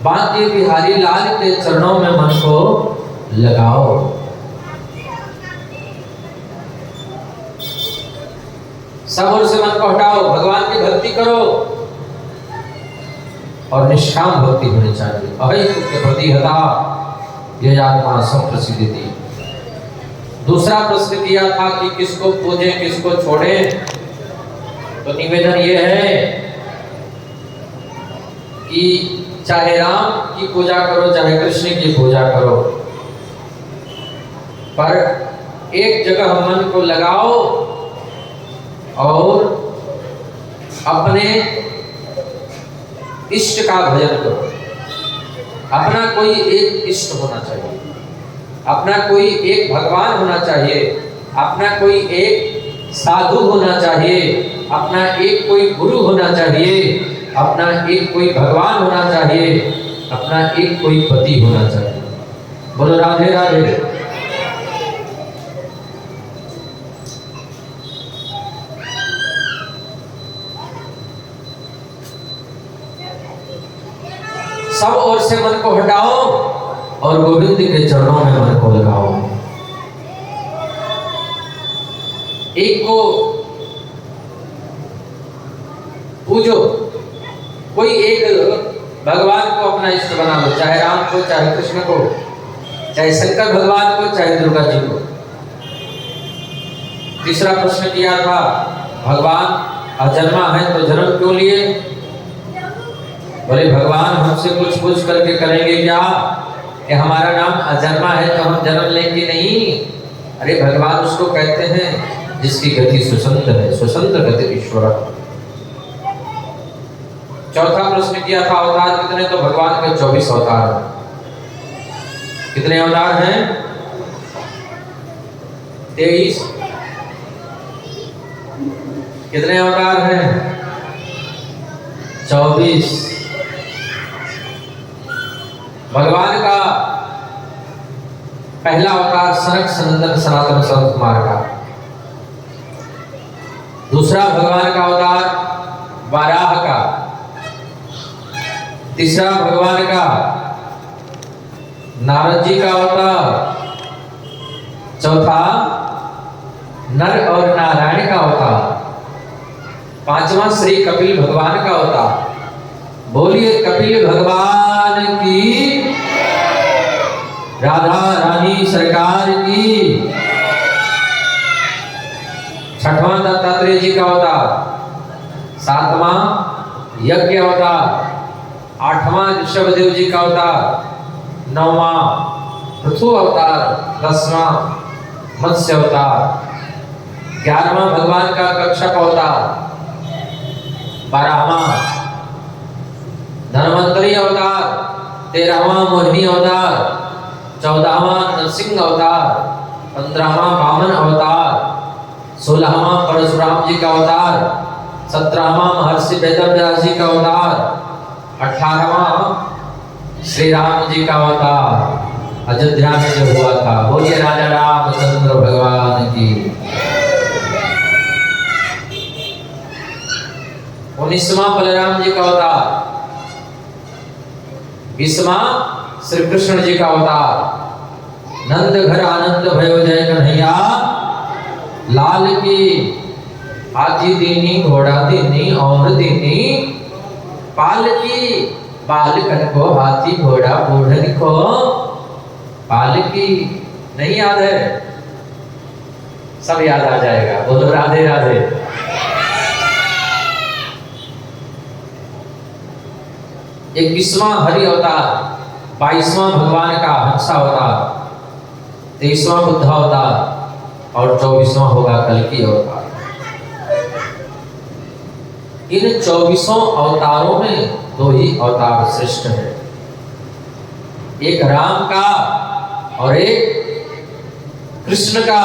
बांके बिहारी लाल के चरणों में मन को लगाओ। सब ओर से मन को हटाओ, भगवान की भक्ति करो, और निष्काम भक्ति होनी चाहिए। अहितुक्य प्रतिहता ये आत्मा संप्रसिद्धि दी। दूसरा प्रश्न किया था कि किसको पूजे किसको छोड़े, तो निवेदन ये है कि चाहे राम की पूजा करो चाहे कृष्ण की पूजा करो, पर एक जगह मन को लगाओ और अपने इष्ट का भजन करो। अपना कोई एक इष्ट होना चाहिए, अपना कोई एक भगवान होना चाहिए, अपना कोई एक साधु होना चाहिए, अपना एक कोई गुरु होना चाहिए, अपना एक कोई भगवान होना चाहिए, अपना एक कोई पति होना चाहिए। बोलो राधे राधे। सब ओर से मन को हटाओ और गोविंद के चरणों में मन को लगाओ। एक को पूजो, कोई एक भगवान को अपना इष्ट बना लो, चाहे राम को चाहे कृष्ण को, चाहे शंकर भगवान को चाहे दुर्गा जी को। तीसरा प्रश्न किया था भगवान अजन्मा है तो जन्म क्यों लिए? बोले भगवान हमसे कुछ पूछ करके करेंगे क्या कि हमारा नाम अजन्मा है तो हम जन्म लेंगे नहीं। अरे भगवान उसको कहते हैं जिसकी गति स्वतंत्र है, स्वतंत्र गति ईश्वर। चौथा प्रश्न किया था अवतार कितने, तो भगवान के 24 अवतार। कितने अवतार हैं? 23। कितने अवतार हैं? 24। भगवान का पहला अवतार सनक सनंदन सनातन संत कुमार का। दूसरा भगवान का अवतार वाराह का। तीसरा भगवान का नारद जी का अवतार। चौथा नर और नारायण का अवतार। पांचवा श्री कपिल भगवान का अवतार। बोलिए कपिल भगवान की, राधा रानी सरकार की। छठवां दत्तात्रेय जी का अवतार। सातवां यज्ञ अवतार। आठवां ऋषभदेव जी का अवतार। नौवां पृथु अवतार। 10वां मत्स्य अवतार। 11वां भगवान का कक्षप अवतार। 12वां धन्वंतरी अवतार। 13वां मोहिनी अवतार। 14वां नरसिंह अवतार। 15वां वामन अवतार। 16वां परशुराम जी का अवतार। 17वां महर्षि वेदव्यास जी का अवतार। 18वां श्री राम जी का अवतार अयोध्या में जो हुआ था। बोलिए राजा रामचंद्र भगवान की। 19वां बलराम जी का अवतार। 20वां श्री कृष्ण जी का अवतार। नंद घर आनंद भयो जय कन्हैया लाल की। हाथी दीनी घोड़ा दीनी और दीनी पाल की। बालकन को हाथी घोड़ा बूढ़न को पाल की। नहीं याद है? सब याद आ जाएगा। बोलो राधे राधे। 21वां हरि अवतार। 22वां भगवान का हंसा अवतार। 23वां बुद्ध अवतार और 24वां होगा कल्कि अवतार। इन 24 अवतारों में 2 ही अवतार श्रेष्ठ है, एक राम का और एक कृष्ण का।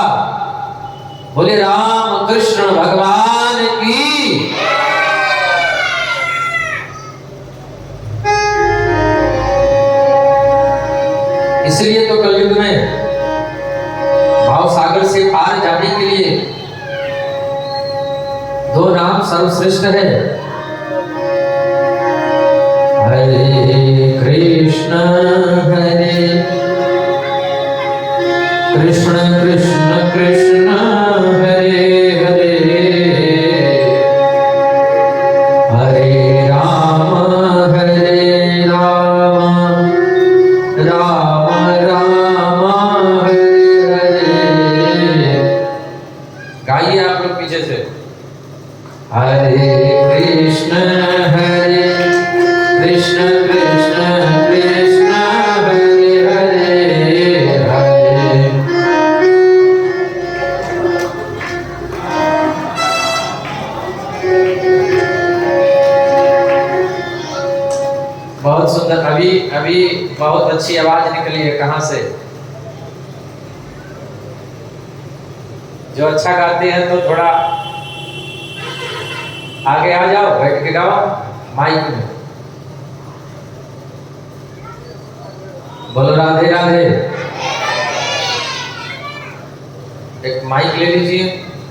बोले राम कृष्ण भगवान की। इसलिए तो कलयुग में भाव सागर से पार जाने के लिए 2 नाम सर्वश्रेष्ठ है। हरे कृष्ण कृष्ण कृष्ण हरे हरे, हरे राम राम राम बहुत अच्छी आवाज निकली है, कहाँ से? जो अच्छा गाते हैं तो थोड़ा आगे आ जाओ, बैठ के गाओ माइक में। बोलो राधे राधे। एक माइक ले लीजिए।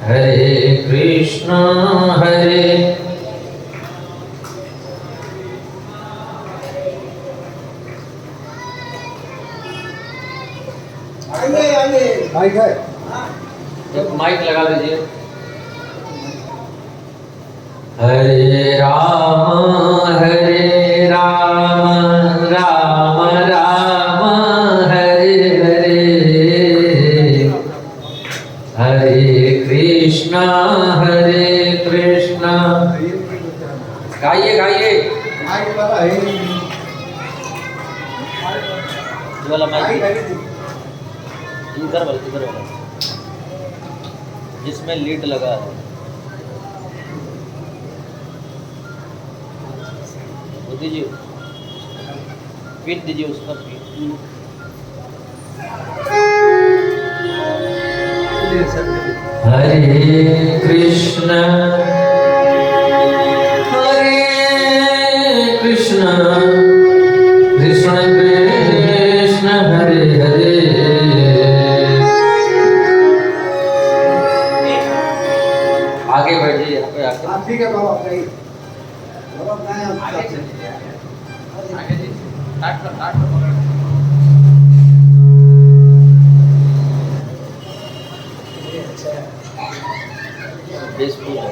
हरे कृष्णा हरे माइक है, एक माइक लगा लीजिए। हरे राम राम राम हरे हरे, हरे कृष्णा गाइए गाइए। माइक वाला है वाला माइक इधर वाला जिसमें लीड लगा है वो दीजिए, पिन दीजिए उसका पिन। हरे कृष्ण कृष्ण कृष्ण कृष्ण हरे हरे, आगे बढ़ जाइए। यहाँ पे आके ठीक है बाबा, नहीं बाबा नहीं हम आगे चलिए, आगे जी स्टार्ट कर बेसफुल है।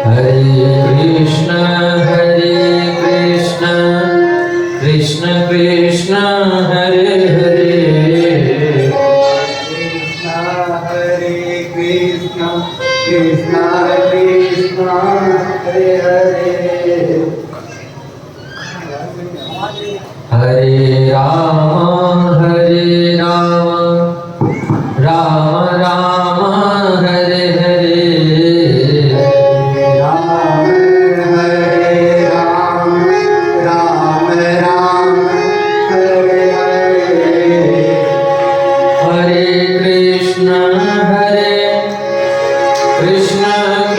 हरे कृष्ण कृष्ण कृष्ण हरे हरे, हरे कृष्णा कृष्णा कृष्णा हरे हरे, हरे राम राम राम हरे हरे, राम हरे राम राम राम हरे हरे, हरे कृष्ण कृष्ण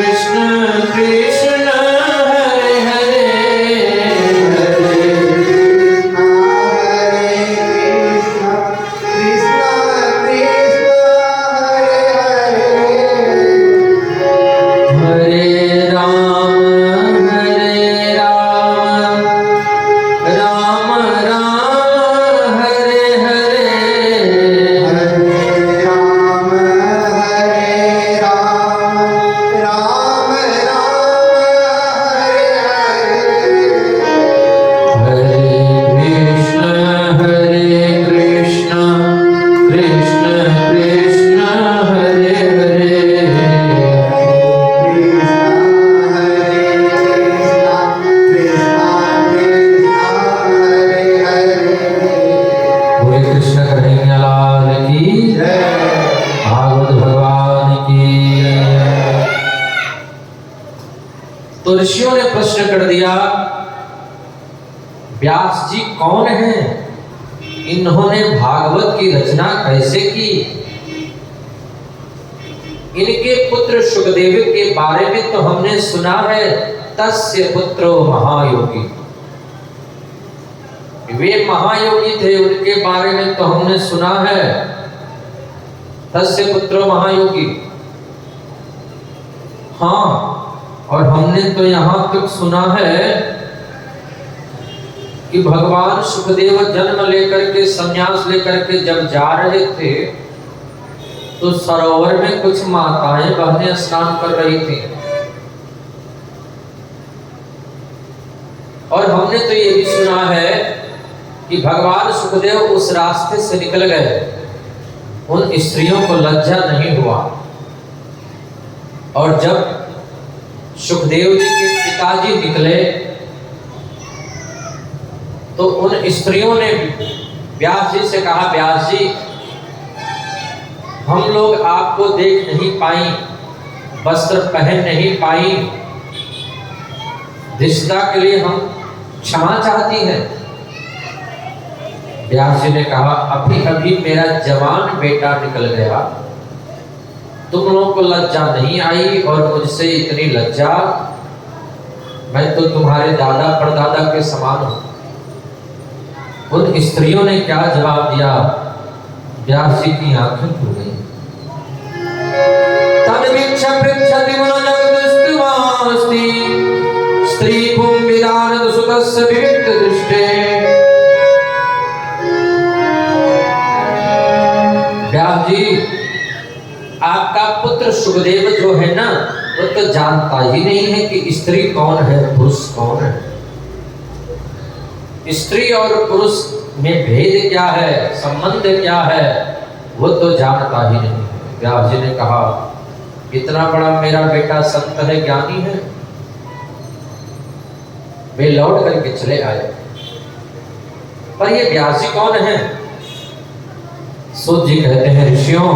कृष्ण हरे हरे, हरे कृष्णा कृष्णा कृष्णा हरे हरे, हरे राम राम राम हरे हरे, हरे राम राम राम हरे हरे, हरे कृष्ण कृष्ण कृष्ण हरे हरे, कृष्णा कृष्णा कृष्णा हरे हरे, बोले कृष्ण कन्हैया लाल की जय। भागवत भगवान की। तो ऋषियों ने प्रश्न कर दिया, व्यास जी कौन हैं? इन्होंने भागवत की रचना कैसे की? इनके पुत्र सुखदेव के बारे में तो हमने सुना है, तस्य पुत्रो महायोगी, वे महायोगी थे, उनके बारे में तो हमने सुना है, तस्य पुत्रो महायोगी। हाँ, और हमने तो यहां तक सुना है कि भगवान सुखदेव जन्म लेकर के संन्यास लेकर के जब जा रहे थे तो सरोवर में कुछ माताएं बहनें स्नान कर रही थी, और हमने तो ये भी सुना है कि भगवान सुखदेव उस रास्ते से निकल गए, उन स्त्रियों को लज्जा नहीं हुआ, और जब सुखदेव जी के पिताजी निकले तो उन स्त्रियों ने व्यास जी से कहा, व्यास जी हम लोग आपको देख नहीं पाई, वस्त्र पहन नहीं पाई, रिश्ता के लिए हम क्षमा चाहती हैं। व्यास जी ने कहा अभी अभी मेरा जवान बेटा निकल गया, तुम लोगों को लज्जा नहीं आई और मुझसे इतनी लज्जा, मैं तो तुम्हारे दादा परदादा के समान हूं। उन स्त्रियों ने क्या जवाब दिया, व्यास जी की आंखें खुल गई। तन्वीक्ष पृच्छति मनोजगदस्तुवास्ति स्त्री भूमिदानद सुतस्य विविक्त दृष्टे। व्यास जी आपका पुत्र सुखदेव जो है ना, वो तो जानता ही नहीं है कि स्त्री कौन है, पुरुष कौन है। स्त्री और पुरुष में भेद क्या है, संबंध क्या है, वो तो जानता ही नहीं है। व्यास जी ने कहा इतना बड़ा मेरा बेटा संत है, ज्ञानी है। वे लौट करके चले आए। पर ये व्यास जी कौन है? सूत जी कहते हैं ऋषियों,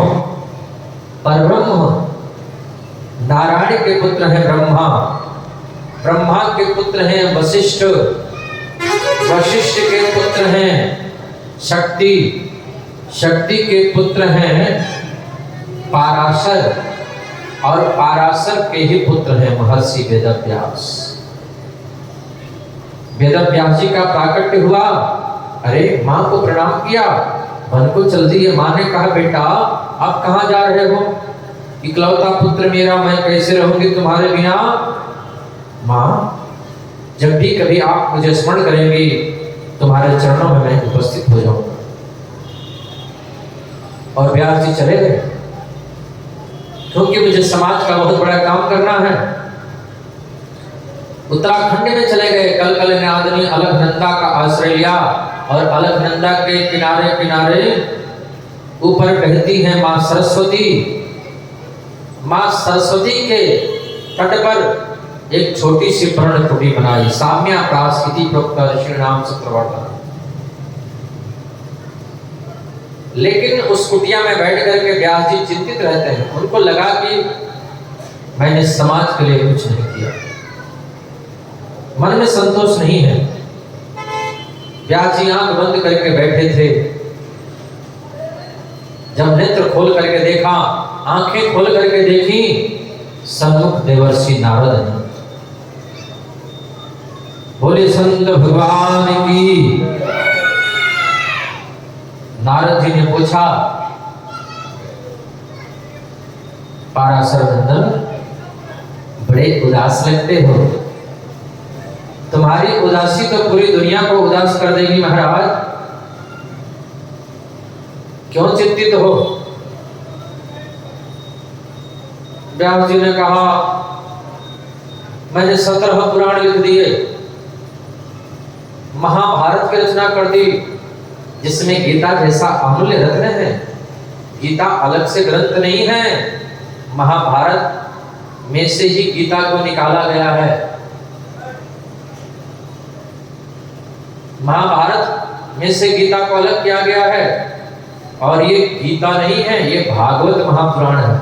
परब्रह्म नारायण के पुत्र हैं ब्रह्मा, ब्रह्मा के पुत्र हैं वशिष्ठ, वशिष्ठ के पुत्र हैं शक्ति, शक्ति के पुत्र हैं पाराशर, और पाराशर के ही पुत्र हैं महर्षि वेदव्यास। वेदव्यास जी का प्राकट्य हुआ, अरे माँ को प्रणाम किया, मन को चल दी है। माँ ने कहा बेटा आप कहाँ जा रहे हो, इकलौता पुत्र मेरा, मैं कैसे रहूंगी तुम्हारे बिना। माँ जब भी कभी आप मुझे स्मरण करेंगी तुम्हारे चरणों में मैं उपस्थित हो जाऊंगा। और व्यास जी चले गए, क्योंकि मुझे समाज का बहुत बड़ा काम करना है। उत्तराखंड में चले गए। कल नादनी अलकनंदा का आश्रय लिया और अलकनंदा के किनारे किनारे ऊपर बहती है माँ सरस्वती। माँ सरस्वती के तट पर एक छोटी सी पर्ण कुटी बनाई, साम्या प्रास इति प्रोक्ता ऋषि नाम चक्रवर्तन। लेकिन उस कुटिया में बैठ करके व्यास जी चिंतित रहते हैं। उनको लगा कि मैंने समाज के लिए कुछ नहीं किया, मन में संतोष नहीं है। व्यास जी आंख बंद करके बैठे थे। जब नेत्र खोल करके देखा, आंखें खोल करके देखी, सन्मुख देवर्षि नारद ने। बोले संत भगवान की। नारद जी ने पूछा, पाराशर नंदन बड़े उदास लगते हो, तुम्हारी उदासी तो पूरी दुनिया को उदास कर देगी महाराज, क्यों चिंतित हो? व्यास जी ने कहा मैंने 17 पुराण लिख दिए, महाभारत की रचना कर दी, जिसमें गीता जैसा अमूल्य रत्न है। गीता अलग से ग्रंथ नहीं है, महाभारत में से ही गीता को निकाला गया है। महाभारत में से गीता को अलग किया गया है, और ये गीता नहीं है, ये भागवत महापुराण है।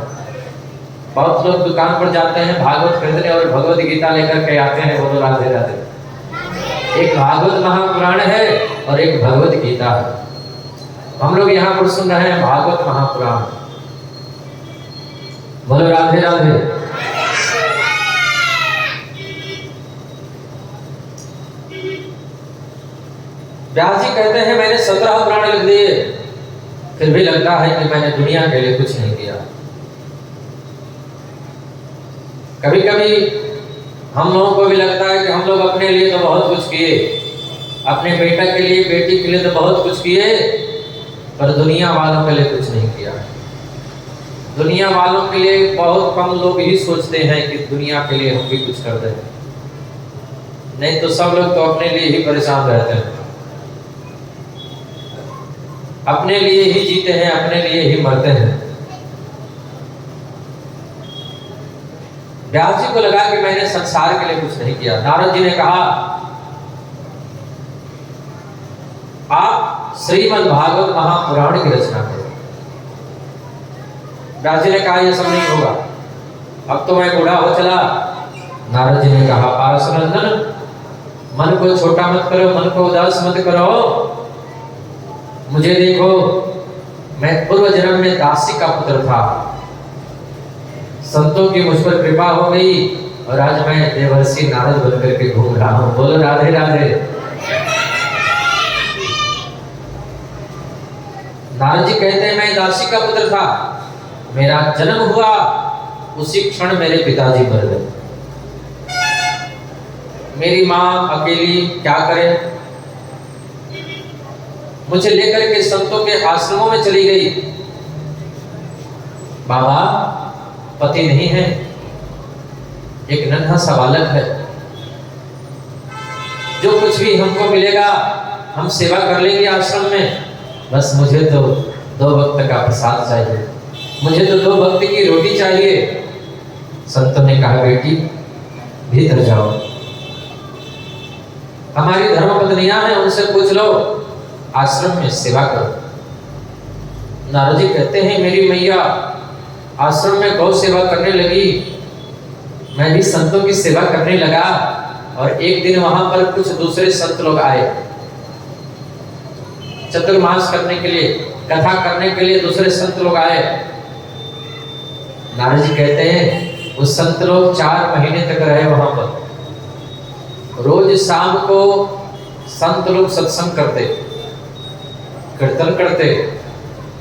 बहुत लोग दुकान पर जाते हैं भागवत खरीदने और भगवत गीता लेकर के आते हैं, बोलो राधे राधे। एक भागवत महापुराण है और एक भगवत गीता है। हम लोग यहाँ पर सुन रहे हैं भागवत महापुराण, बोलो राधे राधे। व्यास जी कहते हैं मैंने 17 पुराण लिख दिए, फिर भी लगता है कि मैंने दुनिया के लिए कुछ नहीं किया। कभी कभी हम लोगों को भी लगता है कि हम लोग अपने लिए तो बहुत कुछ किए, अपने बेटा के लिए बेटी के लिए तो बहुत कुछ किए, पर दुनिया वालों के लिए कुछ नहीं किया। दुनिया वालों के लिए बहुत कम लोग ही सोचते हैं कि दुनिया के लिए हम भी कुछ कर दें, नहीं तो सब लोग तो अपने लिए ही परेशान रहते हैं, अपने लिए ही जीते हैं, अपने लिए ही मरते हैं। व्यास जी को लगा कि मैंने संसार के लिए कुछ नहीं किया। नारद जी ने कहा आप श्रीमद् भागवत महापुराण की रचना करो। व्यास जी ने कहा यह सब नहीं होगा, अब तो मैं बूढ़ा हो चला। नारद जी ने कहा पाराशर नंदन मन को छोटा मत करो, मन को उदास मत करो। मुझे देखो, मैं पूर्व जन्म में दासी का पुत्र था, संतों की मुझ पर कृपा हो गई और आज मैं देवर्षि नारद बनकर के घूम रहा हूं। बोलो राधे राधे। नारद जी कहते हैं मैं दासी का पुत्र था, मेरा जन्म हुआ, उसी क्षण मेरे पिताजी मर गए। मेरी माँ अकेली क्या करे, मुझे लेकर के संतों के आश्रमों में चली गई। बाबा पति नहीं है, एक नन्हा सा बालक है, जो कुछ भी हमको मिलेगा हम सेवा कर लेंगे आश्रम में, बस मुझे तो 2 वक्त का प्रसाद चाहिए, मुझे तो 2 वक्त की रोटी चाहिए। संतों ने कहा बेटी भीतर जाओ, हमारी धर्मपत्नियां हैं, उनसे पूछ लो, आश्रम में सेवा करो। नारद जी कहते हैं मेरी मैया आश्रम में गौ सेवा करने लगी, मैं भी संतों की सेवा करने लगा और एक दिन वहां पर कुछ दूसरे संत लोग आए चतुर्मास करने के लिए, कथा करने के लिए दूसरे संत लोग आए। नारद जी कहते हैं उस संत लोग 4 महीने तक रहे वहां पर। रोज शाम को संत लोग सत्संग करते, कीर्तन करते,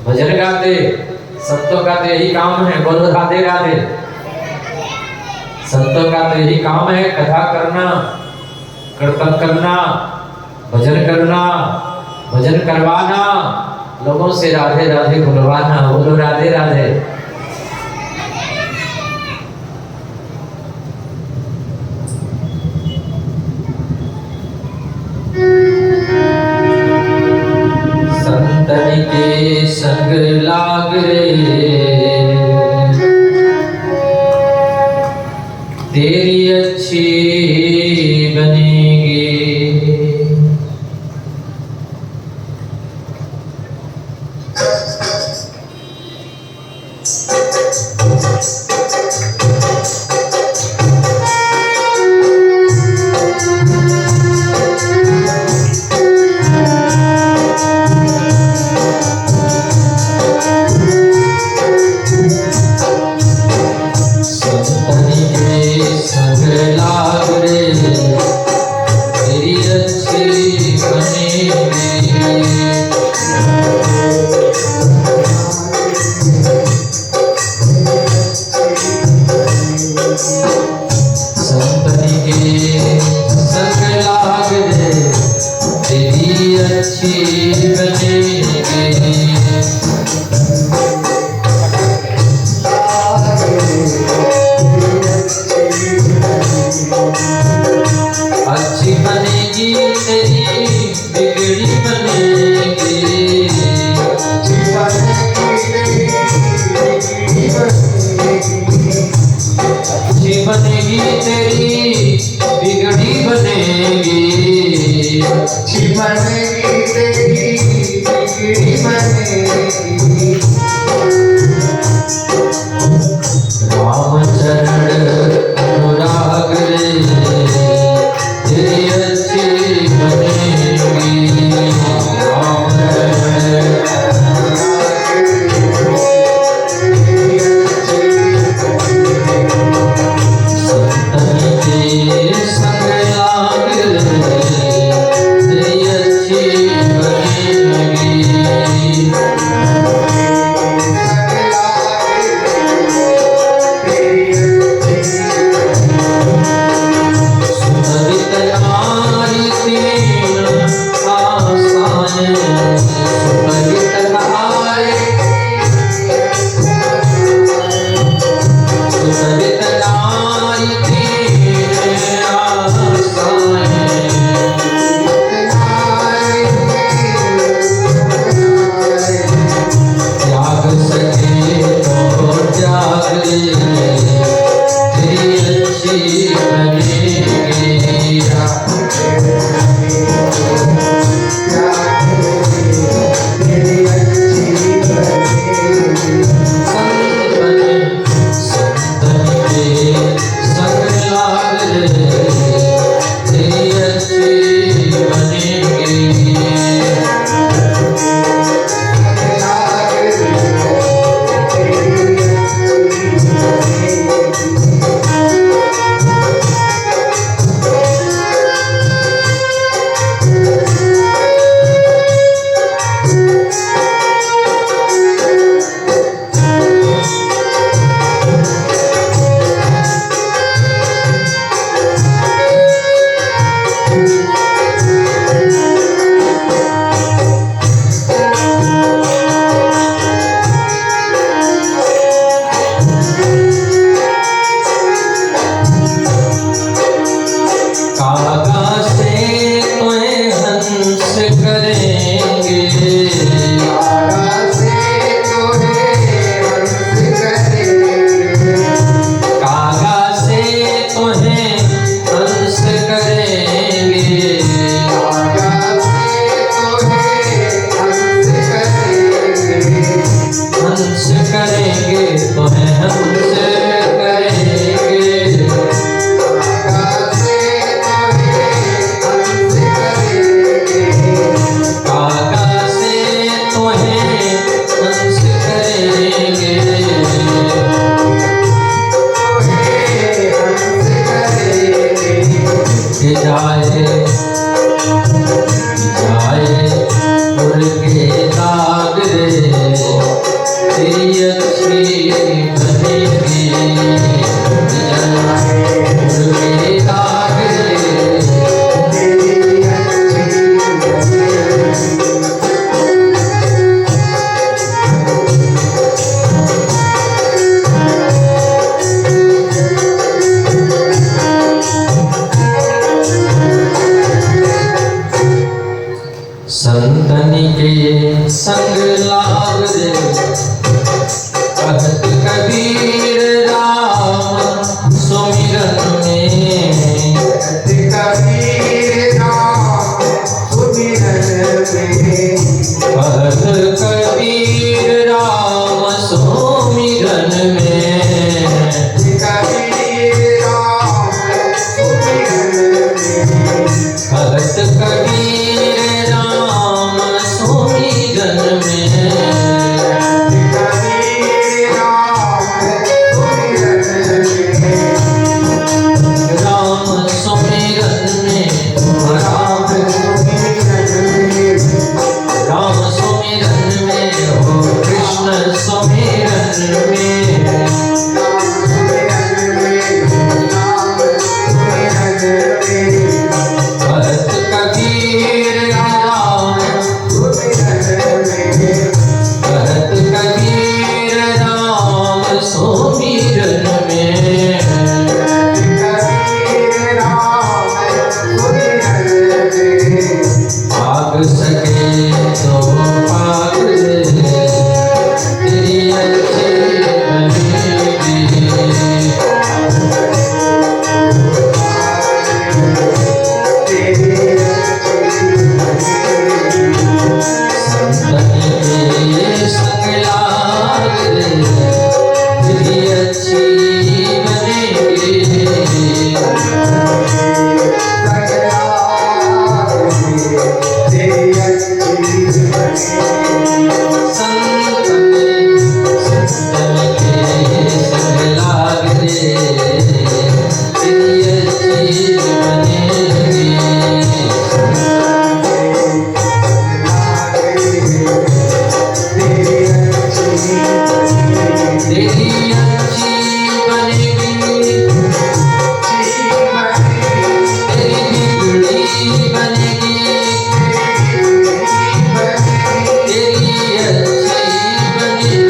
भजन गाते। संतों का तो यही काम है, बोलो राधे राधे। संतों का तो यही काम है, कथा करना, कीर्तन करना, भजन करना, भजन करवाना, लोगों से राधे राधे बुलवाना। बोलो राधे राधे। संतन के संग लाग रे, तेरी अच्छी बनेगी। संतन के संग लाग रे, तेरी अच्छी तेरी अच्छी बनेगी जन्म के आगे तेरी अच्छी बनेगी। संतन के संग लाग रे कहत कबीर राम सुमिरन में कबीर नाम सुमिरन में। कहत कबीर राम सुमिरन में कबीर नाम सुमिरन में। कहत कबीर राम सुमिरन में कबीर नाम सुमिरन में। राम सुमिरन में राम राम सुमिरन में हो कृष्ण सुमिरन में भरत कबीर राम भरत कबीर राम सुमिरन में भाग सके तो भाग ले तेरी अच्छी बनेगी संतन के संग लाग रे तेरी अच्छी बनेगी संतन के संग लाग रे तेरी अच्छी बनेगी तेरी अच्छी बनेगी तेरी बिगड़ी बनेगी तेरी अच्छी बनेगी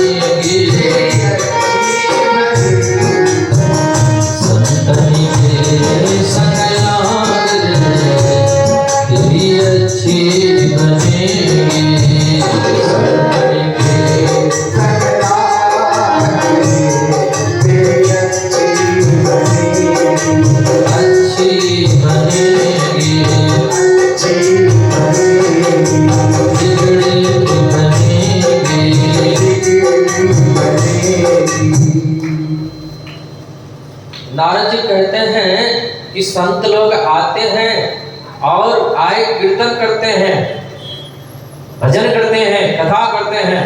संतन के संग लाग रे तेरी अच्छी बनेगी संतन के अच्छी बनेगी बिगड़ी बनेगी नारद जी कहते हैं कि संत लोग आते हैं और आए कीर्तन करते हैं भजन करते हैं कथा करते हैं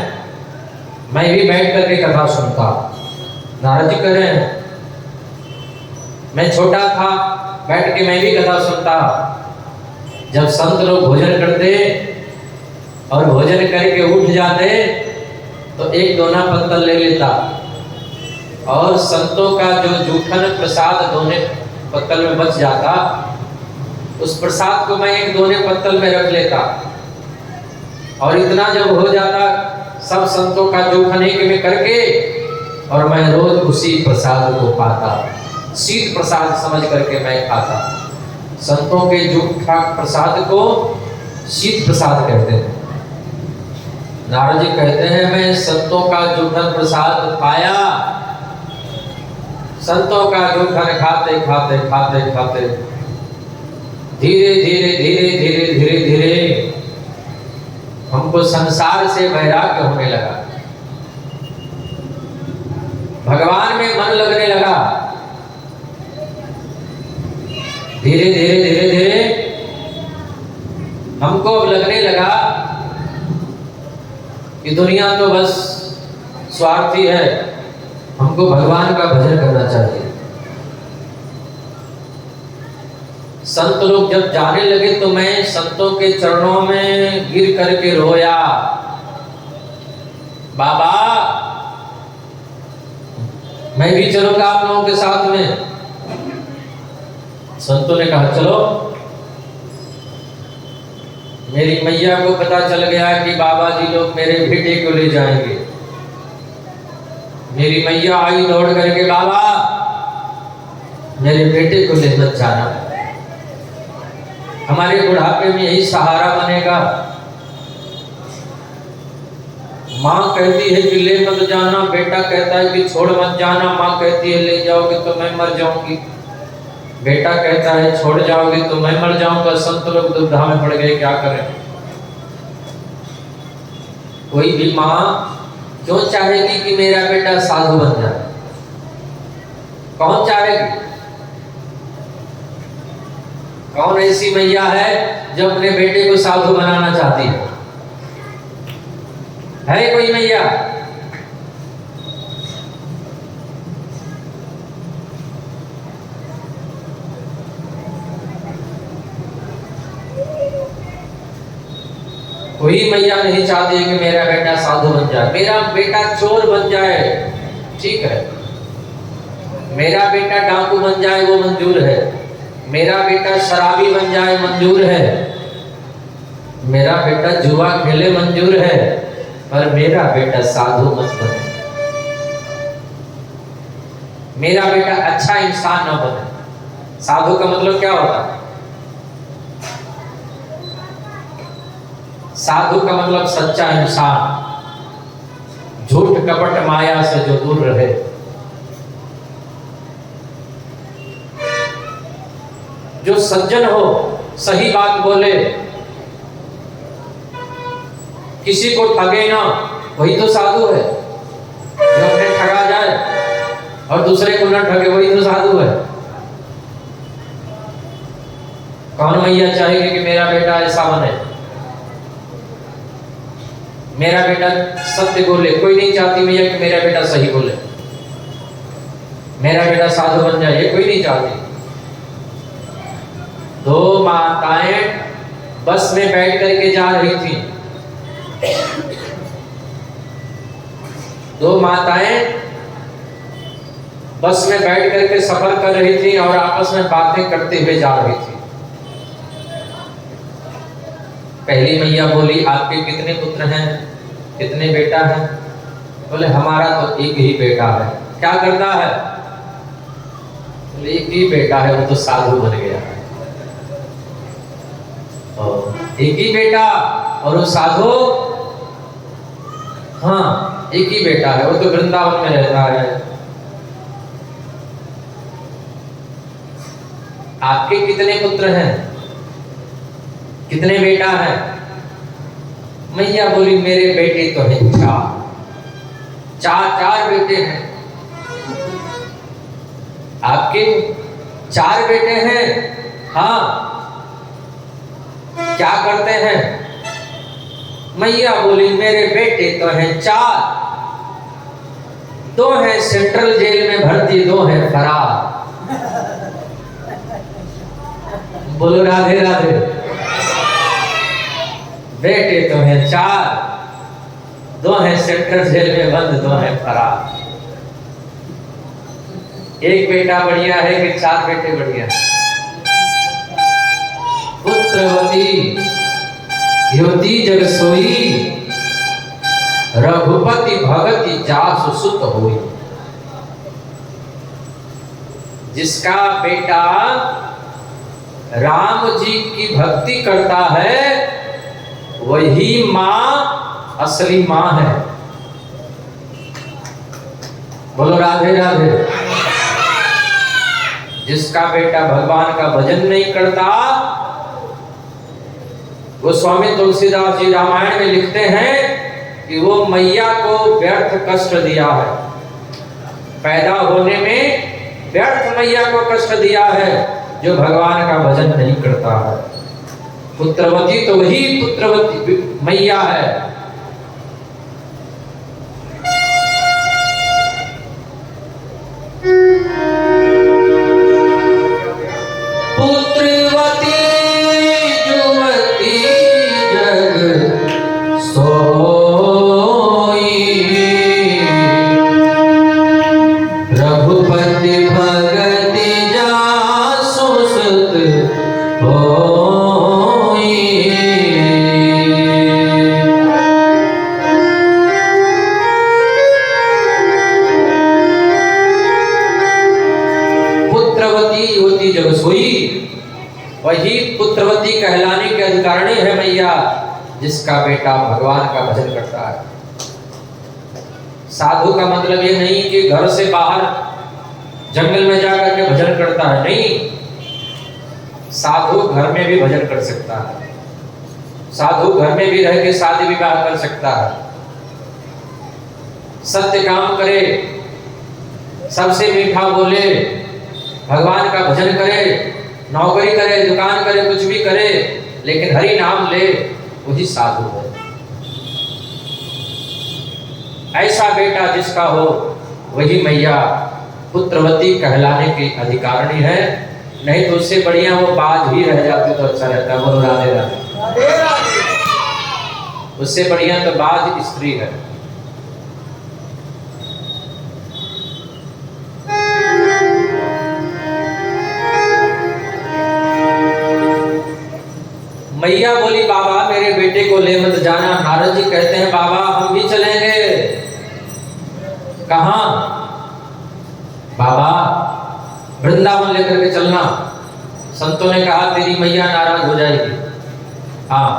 मैं भी बैठ करके कथा सुनता नारद जी कह रहे हैं मैं छोटा था बैठ के मैं भी कथा सुनता जब संत लोग भोजन करते और भोजन करके उठ जाते तो एक दोना पत्तल ले लेता और संतों का जो जूठन प्रसाद दोने पत्तल में बच जाता उस प्रसाद को मैं एक दोने पत्तल में रख लेता और इतना जब हो जाता सब संतों का जूठन एक में करके और मैं रोज उसी प्रसाद को पाता शीत प्रसाद समझ करके मैं खाता संतों के जूठा प्रसाद को शीत प्रसाद कहते हैं नारद जी कहते हैं मैं संतों का जूठन प्रसाद पाया संतों का जूठन खाते खाते खाते खाते धीरे धीरे धीरे धीरे धीरे धीरे हमको संसार से वैराग्य होने लगा भगवान में मन लगने लगा धीरे धीरे धीरे धीरे हमको अब लगने लगा कि दुनिया तो बस स्वार्थी है हमको भगवान का भजन करना चाहिए संत लोग जब जाने लगे तो मैं संतों के चरणों में गिर करके रोया बाबा मैं भी चलूंगा आप लोगों के साथ में। संतों ने कहा चलो। मेरी मैया को पता चल गया कि बाबा जी लोग मेरे बेटे को ले जाएंगे। मेरी मैया आई दौड़ करके, बाबा मेरे बेटे को ले मत जाना, हमारे बुढ़ापे में यही सहारा बनेगा। माँ कहती है कि ले मत जाना, बेटा कहता है कि छोड़ मत जाना। माँ कहती है ले जाओगे तो मैं मर जाऊंगी, बेटा कहता है छोड़ जाओगे तो मैं मर जाऊंगा। संत लोग दुविधा में पड़ गए, क्या करें। कोई भी माँ क्यों चाहेगी कि मेरा बेटा साधु बन जाए? कौन चाहेगी? कौन ऐसी मैया है जो अपने बेटे को साधु बनाना चाहती है कोई मैया? कोई मैया नहीं चाहती कि मेरा बेटा साधु बन जाए। मेरा बेटा चोर बन जाए, ठीक है। मेरा बेटा डाकू बन जाए, वो मंजूर है। मेरा बेटा शराबी बन जाए, मंजूर है। मेरा बेटा जुआ खेले, मंजूर है। पर मेरा बेटा साधु मत बने, मेरा बेटा अच्छा इंसान न बने। साधु का मतलब क्या होता है? साधु का मतलब सच्चा इंसान, झूठ कपट माया से जो दूर रहे। जो सज्जन हो, सही बात बोले, किसी को ठगे ना, वही तो साधु है। जो अपने ठगा जाए और दूसरे को न ठगे, वही तो साधु है। कौन मैया चाहेगी कि मेरा बेटा ऐसा बने, मेरा बेटा सत्य बोले? कोई नहीं चाहती मैया कि मेरा बेटा सही बोले, मेरा बेटा साधु बन जाए, ये कोई नहीं चाहती। दो माताएं बस में बैठ करके जा रही थी। दो माताएं बस में बैठ करके सफर कर रही थी और आपस में बातें करते हुए जा रही थी। पहली मैया बोली, आपके कितने पुत्र हैं, कितने बेटा हैं? बोले हमारा तो एक ही बेटा है। क्या करता है? बोले एक ही बेटा है, वो तो साधु बन गया है। एक ही बेटा और वो साधु? हाँ, एक ही बेटा है, वो तो वृंदावन में रहता है। आपके कितने पुत्र हैं, कितने बेटा हैं? मैया बोली मेरे बेटे तो हैं चार बेटे हैं। आपके 4 बेटे हैं? हाँ। क्या करते हैं? मैया बोली मेरे बेटे तो हैं 4, 2 हैं सेंट्रल जेल में भर्ती, 2 हैं फरार। बोलो राधे राधे। बेटे तो हैं 4, 2 हैं सेंट्रल जेल में बंद, 2 हैं फरार। एक बेटा बढ़िया है कि 4 बेटे बढ़िया? पुत्रवती द्योति जग सोई, रघुपति भगति जासु सुत होई। जिसका बेटा राम जी की भक्ति करता है, वही मां असली मां है। बोलो राधे राधे। जिसका बेटा भगवान का भजन नहीं करता, वो स्वामी तुलसीदास जी रामायण में लिखते हैं कि वो मैया को व्यर्थ कष्ट दिया है। पैदा होने में व्यर्थ मैया को कष्ट दिया है जो भगवान का भजन नहीं करता है। पुत्रवती तो वही पुत्रवती मैया है। पुत्रवती जुवती जग सोई, पुत्रवती कहलाने के अधिकारिणी है मैया, जिसका बेटा भगवान का भजन करता है। साधु का मतलब ये नहीं कि घर से बाहर जंगल में जाकर के भजन करता है, नहीं। साधु घर में भी भजन कर सकता है, साधु घर में भी रह के शादी विवाह कर सकता है, सत्य काम करे, सबसे मीठा बोले, भगवान का भजन करे, नौकरी करे, दुकान करे, कुछ भी करे, लेकिन हरि नाम ले, वही साधु है। ऐसा बेटा जिसका हो वही मैया पुत्रवती कहलाने की अधिकारिणी है। नहीं तो उससे बढ़िया वो बाज ही रह जाती तो अच्छा रहता। बोलो राधे राधे। उससे बढ़िया तो बाज स्त्री है। मैया बोली बाबा मेरे बेटे को ले मत जाना। नारद जी कहते हैं बाबा हम भी चलेंगे। कहां? बाबा वृंदावन लेकर के चलना। संतों ने कहा तेरी मैया नाराज हो जाएगी, हाँ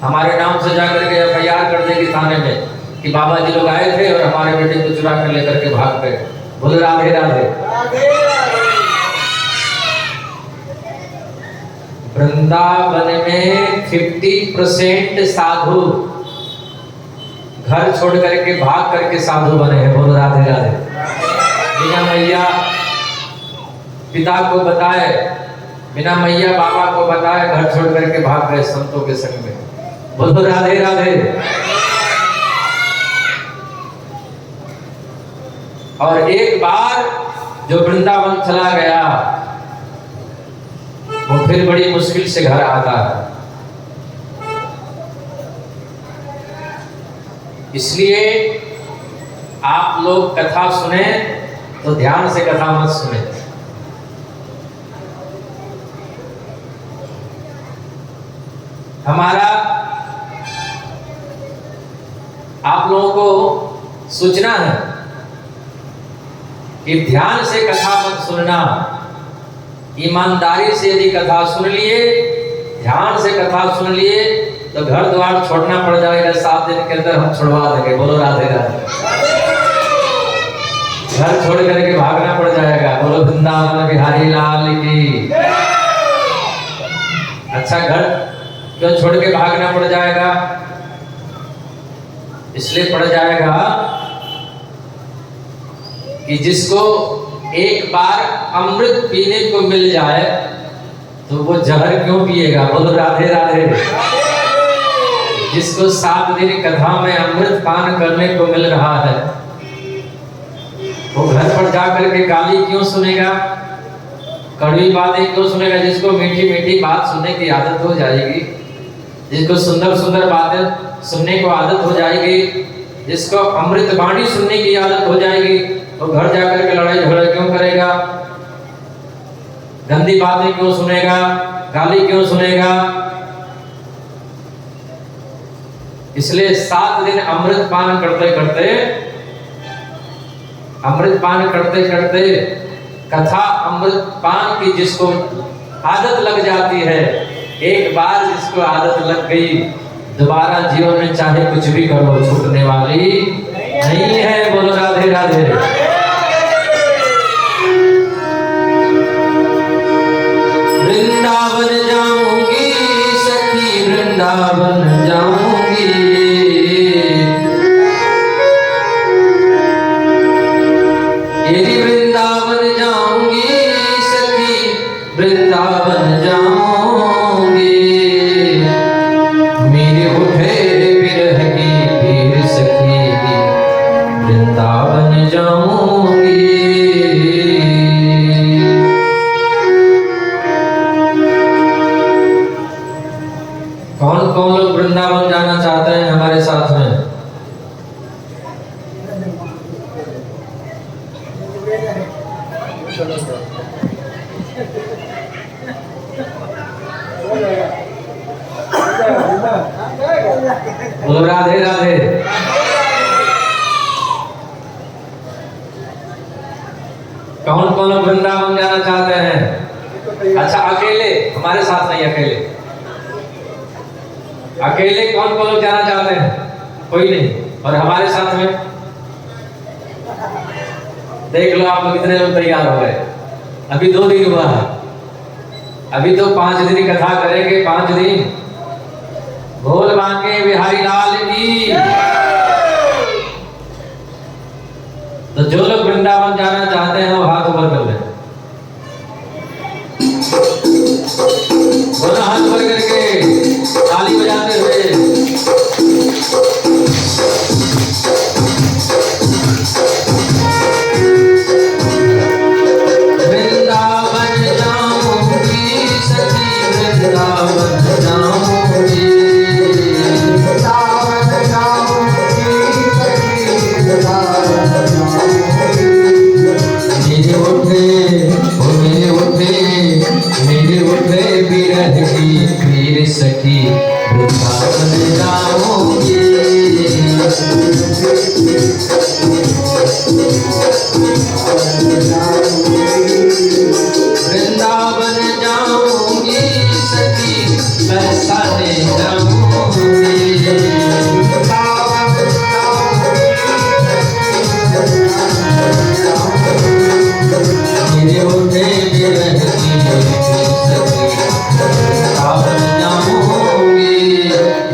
हमारे नाम से जाकर के FIR कर देगी थाने में कि बाबा जी लोग आए थे और हमारे बेटे को चुरा कर लेकर के भाग गए। बोले राधे राधे। वृंदावन में 50% साधु घर छोड़ करके भाग करके साधु बने हैं। बोलो राधे राधे। बिना मैया पिता को बताए, बिना मैया बाबा को बताए घर छोड़ करके भाग गए संतों के संग में। बोलो राधे राधे। और एक बार जो वृंदावन चला गया वो फिर बड़ी मुश्किल से घर आता है। इसलिए आप लोग कथा सुने तो ध्यान से कथा मत सुने। हमारा आप लोगों को सूचना है कि ध्यान से कथा मत सुनना। ईमानदारी से यदि कथा सुन लिए, ध्यान से कथा सुन लिए तो घर द्वार छोड़ना पड़ जाएगा। 7 दिन के अंदर हम छुड़वा देंगे। बोलो राधे राधे। घर छोड़ करके भागना पड़ जाएगा। बोलो वृंदावन बिहारी लाल की। अच्छा घर क्यों छोड़ के भागना पड़ जाएगा? इसलिए पड़ जाएगा कि जिसको एक बार अमृत पीने को मिल जाए तो वो जहर क्यों पिएगा? बोलो राधे राधे। जिसको 7 दिन कथा में अमृत पान करने को मिल रहा है वो घर पर जाकर के गाली क्यों सुनेगा, कड़वी बातें क्यों सुनेगा? जिसको मीठी मीठी बात सुनने की आदत हो जाएगी, जिसको सुंदर सुंदर बातें सुनने को आदत हो जाएगी, जिसको अमृत वाणी सुनने की आदत हो जाएगी, तो घर जाकर के लड़ाई झगड़ा क्यों करेगा? गंदी बातें क्यों सुनेगा? गाली क्यों सुनेगा? इसलिए 7 दिन अमृत पान करते करते कथा अमृत पान की जिसको आदत लग जाती है, एक बार जिसको आदत लग गई दोबारा जीवन में चाहे कुछ भी करो छूटने वाली नहीं है। बोलो राधे राधे। वृंदावन जाऊंगी सखी, वृंदावन जाऊंगी, यदि वृंदावन जाऊंगी सखी, वृंदावन जाऊंगी, मेरे उठे विरह की पीर सखी, वृंदावन जाऊंगी। कौन कौन लोग वृंदावन जाना चाहते हैं हमारे साथ में? बोलो राधे राधे। कौन कौन लोग वृंदावन जाना चाहते हैं? अच्छा अकेले, हमारे साथ नहीं, अकेले अकेले कौन कौन लोग जाना चाहते हैं? कोई नहीं। और हमारे साथ में देख लो आप लोग कितने लोग तैयार हो गए। अभी 2 दिन हुआ है, अभी तो 5 दिन कथा करेंगे। 5 दिन बोल बांके बिहारी लाल की। तो जो लोग वृंदावन जाना चाहते हैं वो हाथ ऊपर कर लें, बोला हाथ ऊपर करके ताली बजाते हुए। वृंदावन जाऊंगी सखी, वृंदावन जाऊंगी, वृंदावन जाऊंगी सखी, वृंदावन जाऊंगी। मेरे उठे ओ मेरे उठे बिरह की पीर सखी, वृंदावन जाऊंगी। वृंदावन जाऊंगी सखी, बरसाने जाऊंगी। मेरे उठे बिरह की सखी, वृंदावन जाऊंगी।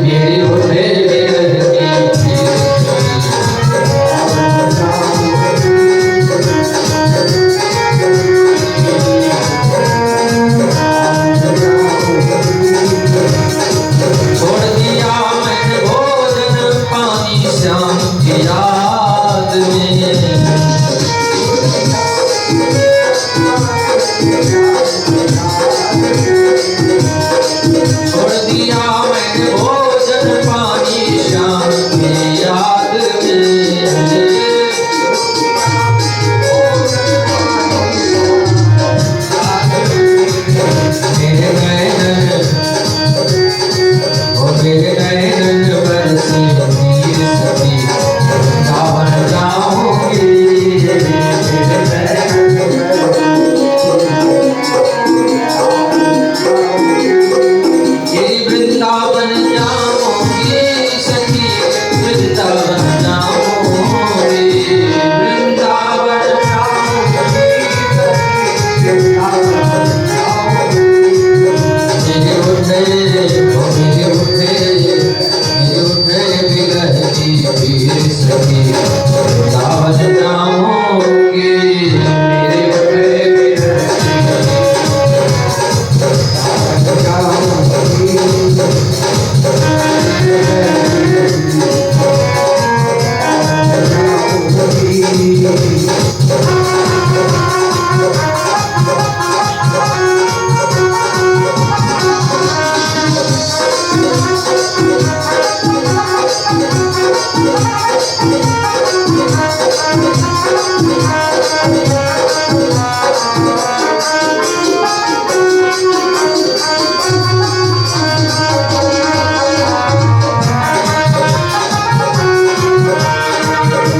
मेरे उठे बिरह की छोड़ दिया मैंने भोजन पानी श्याम की याद में। छोड़ दिया मैंने भोजन पानी श्याम की याद में। मेरे नैन ओ मेरे नैन बरसी नीर सखी, वृंदावन जाऊंगी। मेरे वृंदावन जाऊंगी सखी, वृंदावन जाऊंगी। वृंदावन मेरे उठे बिरह की पीर सखी, वृंदावन जाऊंगी। मेरे उठे बिरह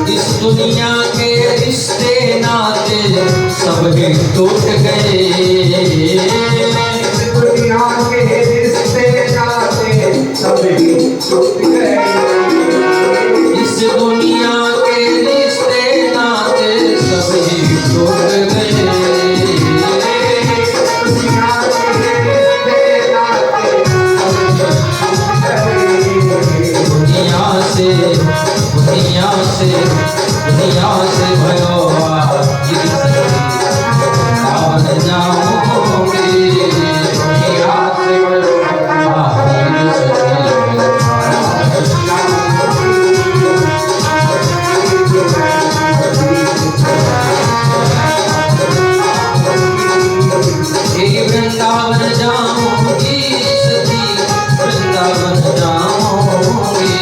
इस दुनिया के रिश्ते नाते सब ही टूट गए। दुनिया के रिश्ते नाते सभी टूट गए। इस दुनिया के रिश्ते नाते सब ही टूट गए। दुनिया के रिश्ते नाते सभी टूट गए। दुनिया से भयो सावन जाऊंगी। दुनिया से वृंदावन जाऊंगी सखी, वृंदावन जाऊंगी।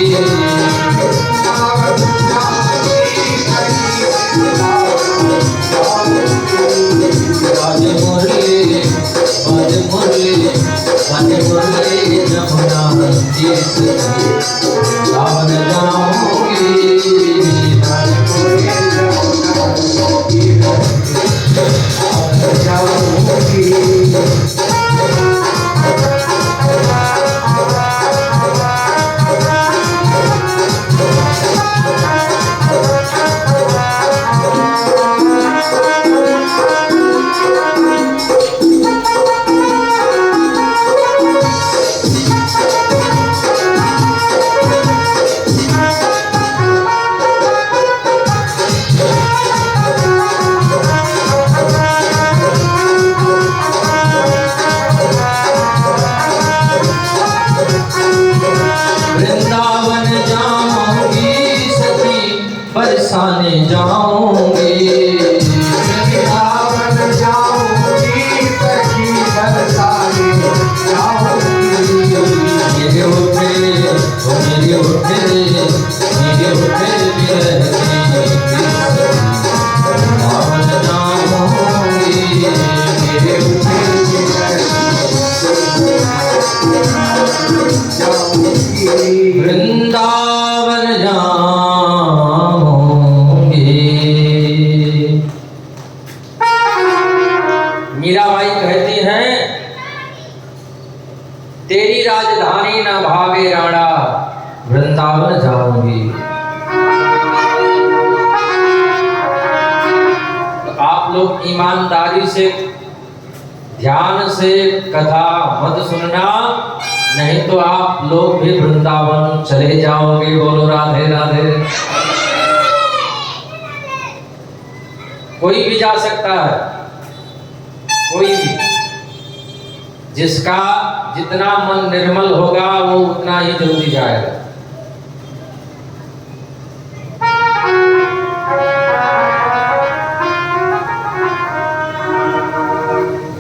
जाऊंगी, वृंदावन जाऊंगी सखी बरसाने जाऊंगी। मेरे उठे मेरे उठे मेरे उठे वृंदावन जाऊंगी, मेरे उठे वृंदावन जाऊंगी। मीराबाई कहती हैं, तेरी राजधानी न भावे राणा, वृंदावन जाऊंगी। तो आप लोग ईमानदारी से ध्यान से कथा मत सुनना, नहीं तो आप लोग भी वृंदावन चले जाओगे। बोलो राधे राधे। कोई भी जा सकता है, कोई भी, जिसका जितना मन निर्मल होगा वो उतना ही जल्दी जाएगा।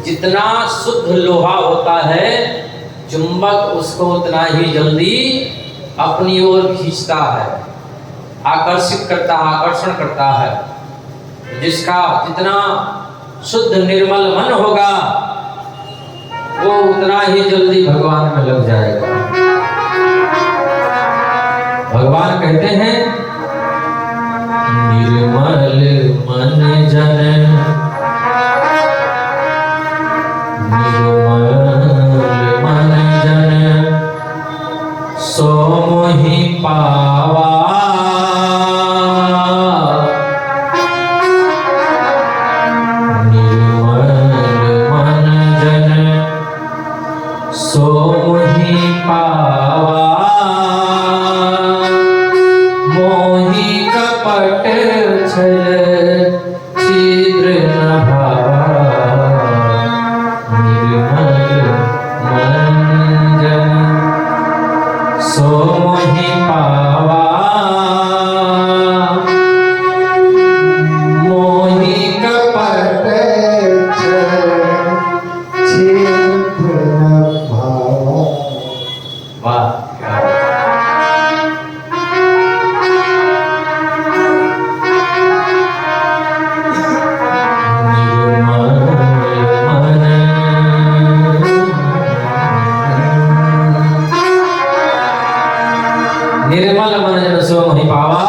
जितना शुद्ध लोहा होता है, चुंबक उसको उतना ही जल्दी अपनी ओर खींचता है, आकर्षित करता है, आकर्षण करता है। जिसका जितना शुद्ध निर्मल मन होगा वो उतना ही जल्दी भगवान में लग जाएगा। भगवान कहते हैं, निर्मल मन जन सो मोहि पावा, निर्मल मन जन सो मोहि पावा, मोहि कपट छल छिद्र न भावा, निर्मल मन जन सो मोहि पावा, मोहि कपट वाह। निर्मल मन जन सो मोहि पावा।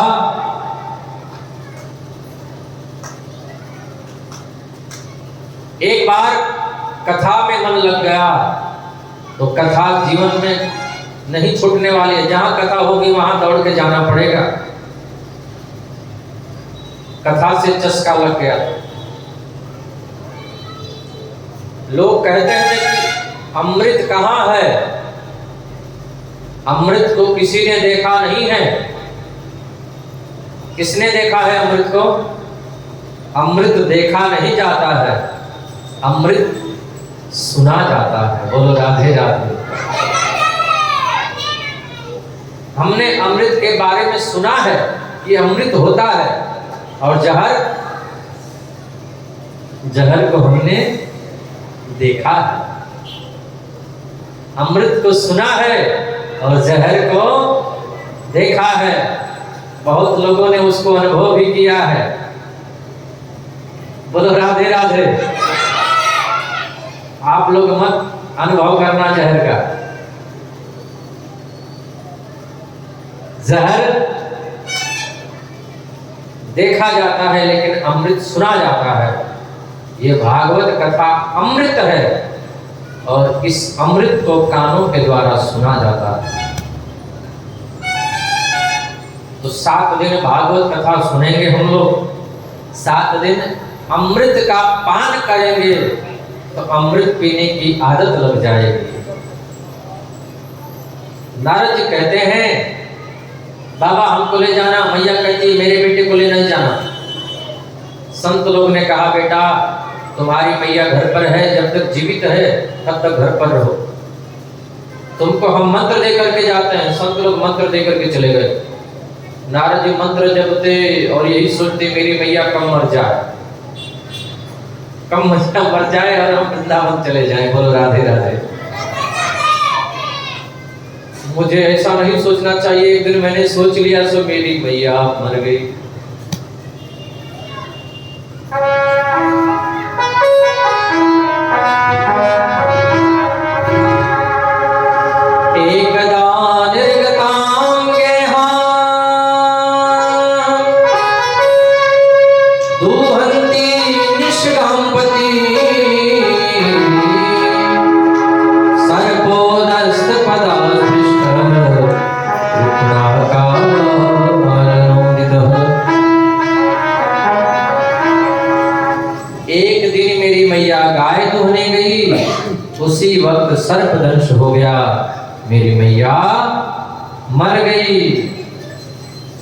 एक बार कथा में मन लग गया तो कथा जीवन में नहीं छूटने वाली है। जहां कथा होगी वहां दौड़ के जाना पड़ेगा। कथा से चस्का लग गया। लोग कहते हैं कि अमृत कहाँ है? अमृत को किसी ने देखा नहीं है। किसने देखा है अमृत को? अमृत देखा नहीं जाता है, अमृत सुना जाता है। बोलो राधे राधे। हमने अमृत के बारे में सुना है कि अमृत होता है, और जहर को हमने देखा है। अमृत को सुना है और जहर को देखा है। बहुत लोगों ने उसको अनुभव भी किया है। बोलो राधे राधे। आप लोग मत अनुभव करना जहर का। जहर देखा जाता है लेकिन अमृत सुना जाता है। ये भागवत कथा अमृत है और इस अमृत को कानों के द्वारा सुना जाता है। तो 7 दिन भागवत कथा सुनेंगे हम लोग। 7 दिन अमृत का पान करेंगे तो अमृत पीने की आदत लग जाएगी। नारद जी कहते हैं, बाबा हमको ले जाना। मैया कहती मेरे बेटे को ले नहीं जाना। संत लोग ने कहा, बेटा तुम्हारी मैया घर पर है, जब तक जीवित है तब तक घर पर रहो। तुमको हम मंत्र दे करके जाते हैं। संत लोग मंत्र दे करके चले गए। नारद जी मंत्र जपते और यही सोचते मेरी मैया कम मर जाए, कम मर जाए और हम वृंदावन चले जाएं। बोलो राधे राधे। मुझे ऐसा नहीं सोचना चाहिए। एक दिन मैंने सोच लिया सो मेरी मैया मर गई। एक दिन मेरी मैया गाय दुहने गई, उसी वक्त सर्पदंश हो गया, मेरी मैया मर गई।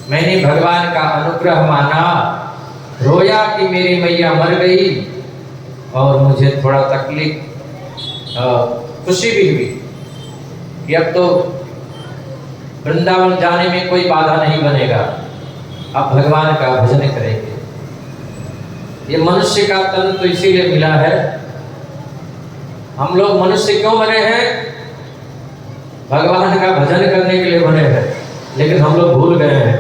मैंने भगवान का अनुग्रह माना, रोया कि मेरी मैया मर गई और मुझे थोड़ा तकलीफ खुशी भी हुई कि अब तो वृंदावन जाने में कोई बाधा नहीं बनेगा, अब भगवान का भजन करेंगे। ये मनुष्य का तन तो इसीलिए मिला है। हम लोग मनुष्य क्यों बने हैं? भगवान का भजन करने के लिए बने हैं, लेकिन हम लोग भूल गए हैं।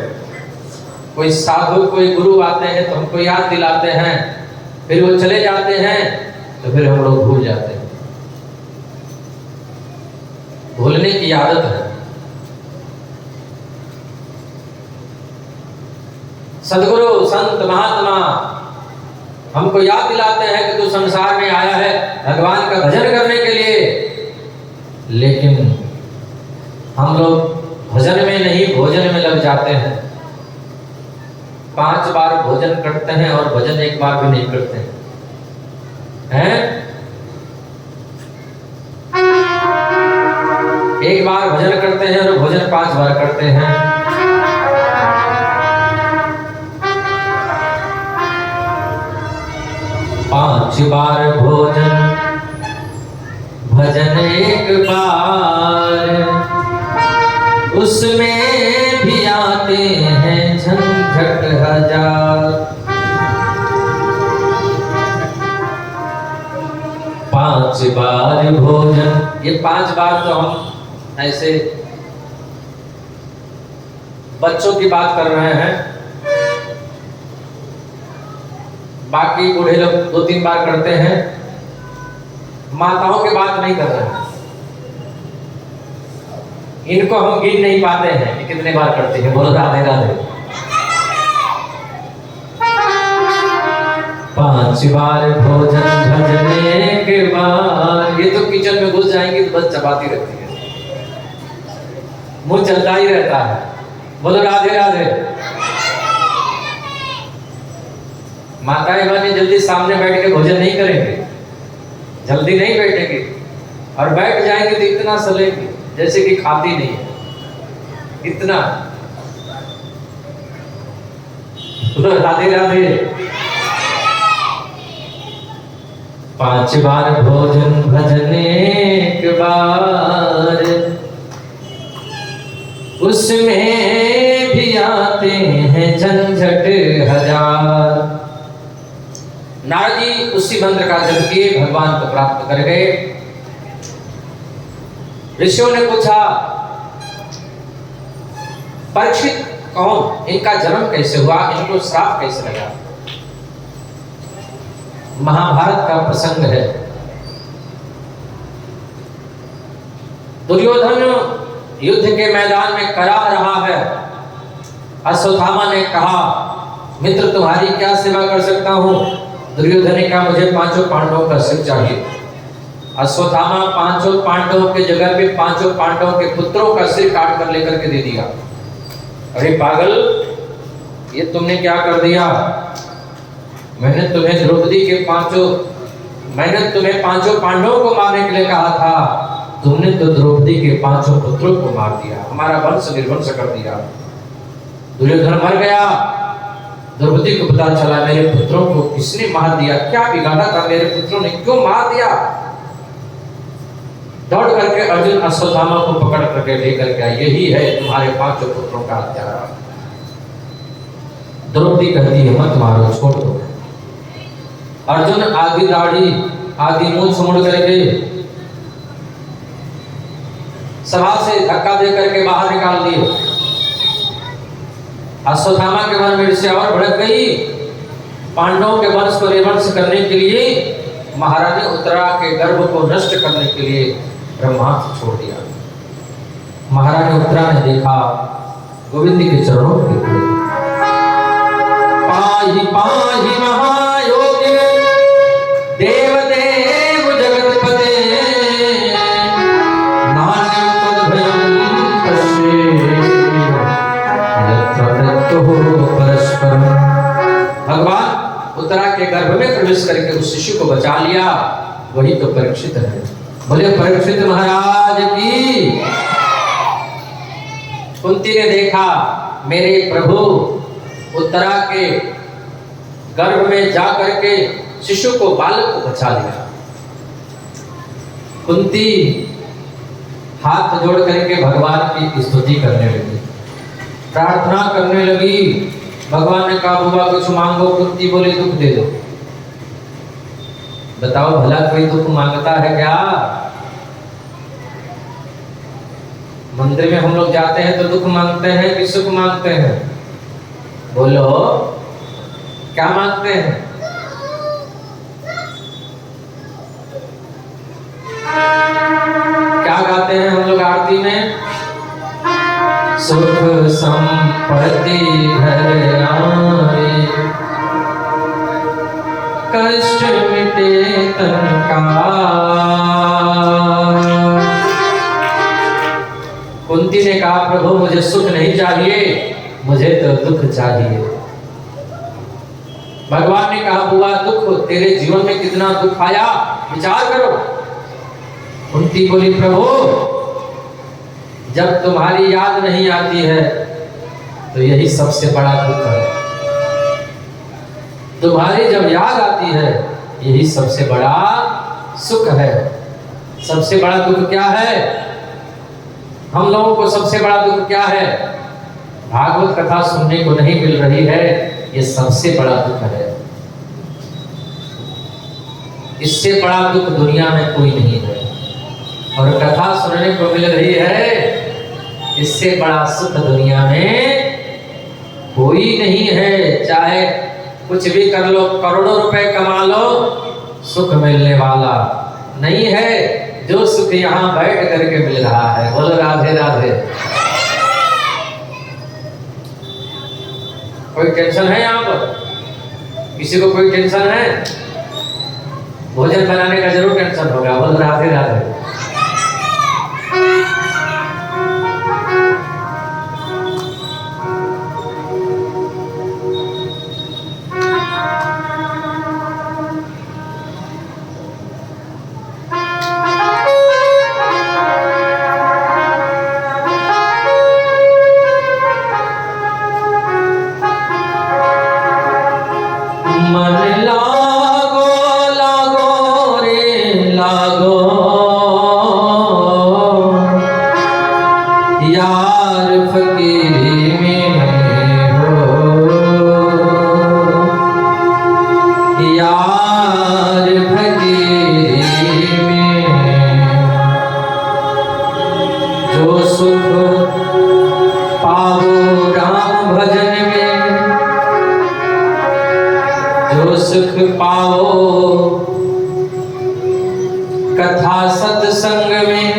कोई साधु कोई गुरु आते हैं तो हमको याद दिलाते हैं, फिर वो चले जाते हैं तो फिर हम लोग भूल जाते हैं। भूलने की आदत है। सदगुरु संत महात्मा हमको याद दिलाते हैं कि तू संसार में आया है भगवान का भजन करने के लिए, लेकिन हम लोग भजन में नहीं भोजन में लग जाते हैं। 5 बार भोजन करते हैं और भजन एक बार भी नहीं करते हैं। एक बार भजन करते हैं और भोजन 5 बार करते हैं। पांच बार भोजन भजन एक बार, उसमें भी आते हैं झंझट हजार। 5 बार भोजन, ये 5 बार तो हम ऐसे बच्चों की बात कर रहे हैं, बाकी बूढ़े लोग 2-3 बार करते हैं। माताओं की बात नहीं कर रहे हैं। इनको हम गिन नहीं पाते हैं कि कितने बार करते हैं। बोलो राधे राधे। 5 बार भोजन भजने के बाद, ये तो किचन में घुस जाएंगी तो बस चबाती रहती है, मुंह चलता ही रहता है। बोलो राधे राधे। माताएं बहनें जल्दी सामने बैठ के भोजन नहीं करेंगे, जल्दी नहीं बैठेंगे, और बैठ जाएंगे तो इतना सलेंगे जैसे कि खाती नहीं है, इतना। राधे राधे। 5 बार भोजन भजने के बाद, उसमें भी आते हैं झंझट हजार। नारद जी उसी मंत्र का जप किए भगवान को प्राप्त कर गए। ऋषियों ने पूछा, परीक्षित कौन, इनका जन्म कैसे हुआ, इनको श्राप कैसे लगा? महाभारत का प्रसंग है। दुर्योधन युद्ध के मैदान में कराह रहा है। अश्वत्थामा ने कहा, मित्र तुम्हारी क्या सेवा कर सकता हूं? दुर्योधन ने कहा, मुझे 5 पांडवों का सिर चाहिए। अश्वत्थामा 5 पांडवों के जगह पे 5 पांडवों के पुत्रों का सिर काट कर लेकर के दे दिया। अरे पागल, ये तुमने क्या कर दिया? मैंने तुम्हें द्रौपदी के 5 पांडवों को मारने के लिए कहा था, तुमने तो द्रौपदी के 5 पुत्रों को मार दिया, हमारा वंश निर्वंश कर दिया। दुर्योधन मर गया। द्रौपदी को पता चला मेरे पुत्रों को किसने मार दिया, क्या बिगाड़ा था मेरे पुत्रों ने, क्यों मार दिया? दौड़ करके अर्जुन अश्वत्थामा को पकड़ करके लेकर गया, यही है तुम्हारे 5 पुत्रों का हत्यारा। द्रौपदी कहती है मत मारो, छोड़ दो। अर्जुन आधी दाढ़ी आधी मूंछ मुड़ करके सभा से धक्का दे करके बाहर निकाल दिए। अश्वत्थामा के मन में ईर्ष्या और भड़क गई। पांडवों के वंश को निवंश करने के लिए, महारानी उत्तरा के गर्भ को नष्ट करने के लिए ब्रह्मास्त्र छोड़ दिया। महारानी उत्तरा ने देखा गोविंद के चरणों में गिर गई। पाहि पाहि महायोगी देव देव जगतपते नान्यं तद्भयं पश्ये यत्र मृत्युः परस्परम्। भगवान उत्तरा के गर्भ में प्रवेश करके उस शिशु को बचा लिया। वही तो परीक्षित है। बोले परीक्षित महाराज की। कुंती ने देखा मेरे प्रभु उत्तरा के गर्भ में जा करके शिशु को, बालक को बचा लिया। कुंती हाथ जोड़ करके भगवान की स्तुति करने लगी, प्रार्थना करने लगी। भगवान ने कहा बुआ कुछ मांगो। कुंती बोले दुख दे दो। बताओ भला कोई दुख मांगता है क्या? मंदिर में हम लोग जाते हैं तो दुख मांगते हैं कि सुख मांगते हैं? बोलो क्या मांगते हैं? क्या गाते हैं हम लोग आरती में? सुख संपत्ति घर आए, कष्ट मिटे तन का। कुंती ने कहा प्रभु मुझे सुख नहीं चाहिए, मुझे तो दुख चाहिए। भगवान ने कहा बुआ दुख, तेरे जीवन में कितना दुख आया विचार करो। कुंती बोली प्रभु जब तुम्हारी याद नहीं आती है तो यही सबसे बड़ा दुख है। तुम्हारी जब याद आती है यही सबसे बड़ा सुख है। सबसे बड़ा दुख क्या है? हम लोगों को सबसे बड़ा दुख क्या है? भागवत कथा सुनने को नहीं मिल रही है, ये सबसे बड़ा दुख है। इससे बड़ा दुख दुनिया में कोई नहीं है। और कथा सुनने को मिल रही है, इससे बड़ा सुख दुनिया में कोई नहीं है। चाहे कुछ भी कर लो, करोड़ों रुपए कमा लो, सुख मिलने वाला नहीं है जो सुख यहाँ बैठ करके मिल रहा है। बोलो राधे राधे। कोई टेंशन है यहाँ पर? किसी को कोई टेंशन है? भोजन बनाने का जरूर टेंशन होगा। बोलो राधे राधे। सुख पाओ कथा सत्संग में,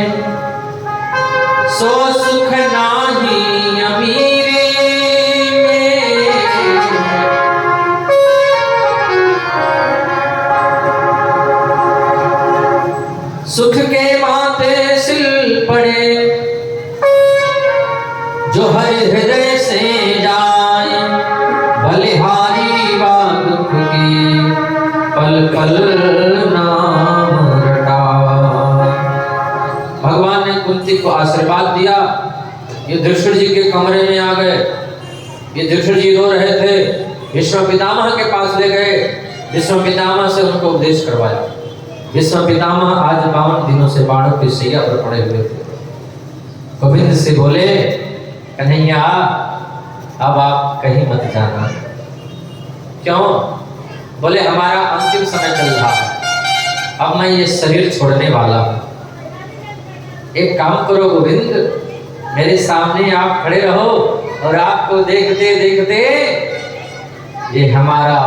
सो सुख नाही अमीरी में। सुख के माथे सिल पड़े जो हर हृदय से जाए, बलिहारी वा दुख की पल पल नाम रटाए। भगवान ने कुंती को आशीर्वाद दिया। युधिष्ठिर जी के कमरे में आ गए। युधिष्ठिर जी रो रहे थे, भीष्म पितामह के पास ले गए। भीष्म पितामह से उनको उपदेश करवाया। भीष्म पितामह आज 52 दिनों से बाणों की सैया पर पड़े हुए थे। गोविंद से बोले कन्हैया अब आप कहीं मत जाना, क्यों? बोले हमारा अंतिम समय चल रहा है, अब मैं ये शरीर छोड़ने वाला हूं। एक काम करो गोविंद, मेरे सामने आप खड़े रहो और आपको देखते देखते ये हमारा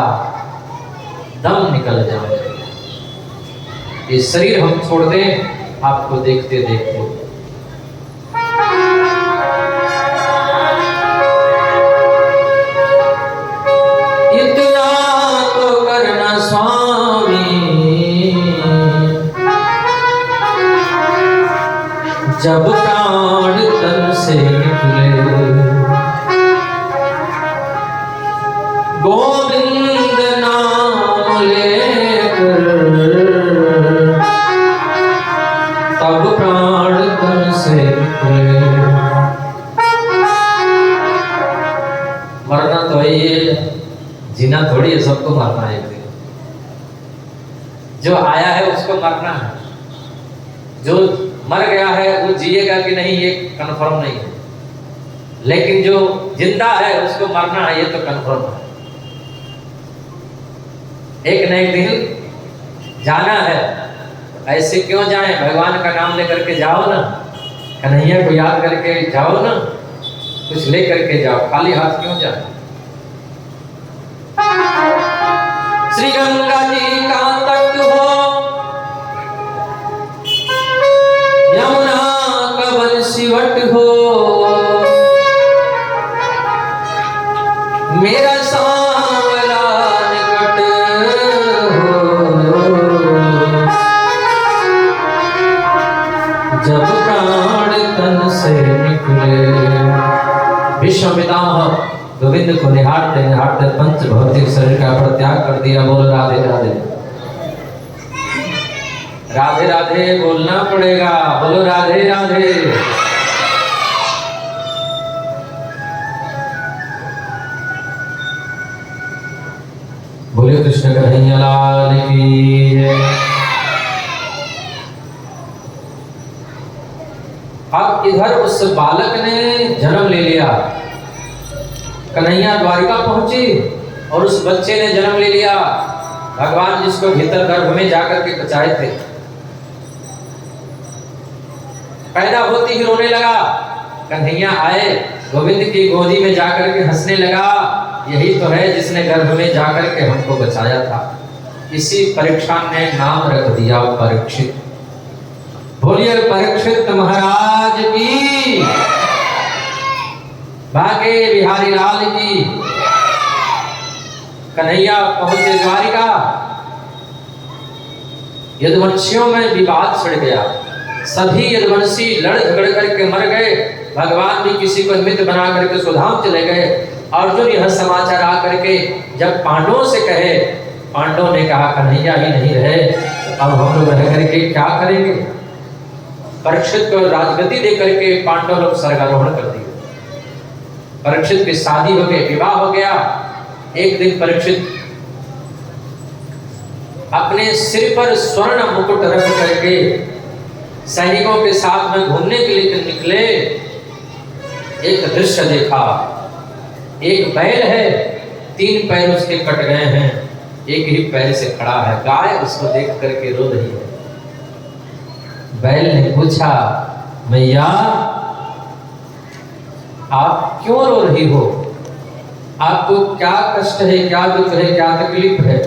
दम निकल जाए, ये शरीर हम छोड़ दें आपको देखते देखते। इतना तो करना स्वामी, जब प्राण तन से निकले, गोविंद नाम लेकर तब प्राण तन से निकले। मरना तो है, ये जीना थोड़ी है, सबको मरना है एक दिन। जो आया है उसको मरना है, जो मर गया है वो जिएगा कि नहीं ये कंफर्म नहीं है, लेकिन जो जिंदा है उसको मरना है ये तो कंफर्म है। एक न एक दिन जाना है, ऐसे क्यों जाए, भगवान का नाम लेकर के जाओ ना, कन्हैया को याद करके जाओ ना, कुछ ले करके जाओ, खाली हाथ क्यों जाए। श्री गंगा जी का तट हो, यमुना का बंसीवट हो, मेरा सांवला निकट हो, जब प्राण तन से निकले। विश्व पितामह गोविंद को निहारते निहारते पंच भौतिक शरीर का परित्याग कर दिया। बोलो राधे राधे, राधे राधे बोलना पड़ेगा, बोलो राधे राधे। बोले कृष्ण कन्हैया लाल की जय। अब इधर उस बालक ने जन्म ले लिया, कन्हैया द्वारिका पहुंची और उस बच्चे ने जन्म ले लिया। भगवान जिसको भीतर गर्भ में जाकर के बचाए थे, पैदा होते ही रोने लगा। कन्हैया आए, गोविंद की गोदी में जाकर के हंसने लगा, यही तो है जिसने गर्भ में जाकर के हमको बचाया था। इसी परीक्षा ने नाम रख दिया परीक्षित। बोलिए परीक्षित महाराज की, भागे बिहारी लाल की। कन्हैया पहुंचे द्वारिका, यदुवंशियों में विवाद छिड़ गया, सभी यदुवंशी लड़ झगड़ करके मर गए। भगवान भी किसी को मित्र बना करके सुधाम चले गए। अर्जुन यह समाचार आकर के जब पांडवों से कहे, पांडवों ने कहा कन्हैया ही नहीं रहे, अब हम लोग रह करके क्या करेंगे। परीक्षित को राजगद्दी दे करके पांडव लोग स्वर्गारोहण कर दिए। परीक्षित की शादी हो गई, विवाह हो गया। एक दिन परीक्षित अपने सिर पर स्वर्ण मुकुट रख करके सैनिकों के साथ में घूमने के लिए निकले। एक दृश्य देखा, एक बैल है, 3 पैर उसके कट गए हैं, एक ही पैर से खड़ा है। गाय उसको देख करके रो रही है। बैल ने पूछा, मैया आप क्यों रो रही हो, आपको क्या कष्ट है, क्या दुख है, क्या तकलीफ है।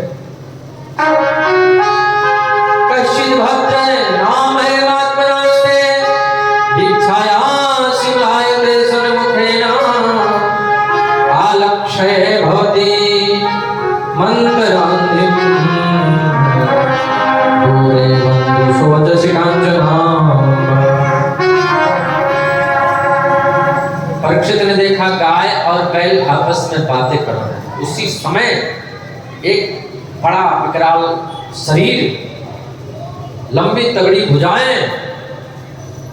कश्चित् भद्र नाम है आत्मनास्ते, दीक्षाया शिवायते सन्मुखेन, आलक्ष्य भवति मंतरान्धिं, दूरे बन्धु शोचसि काञ्चना। परीक्षित ने देखा गाय और बैल आपस में बातें कर रहे हैं। उसी समय एक बड़ा विकराल शरीर, लंबी तगड़ी भुजाएं,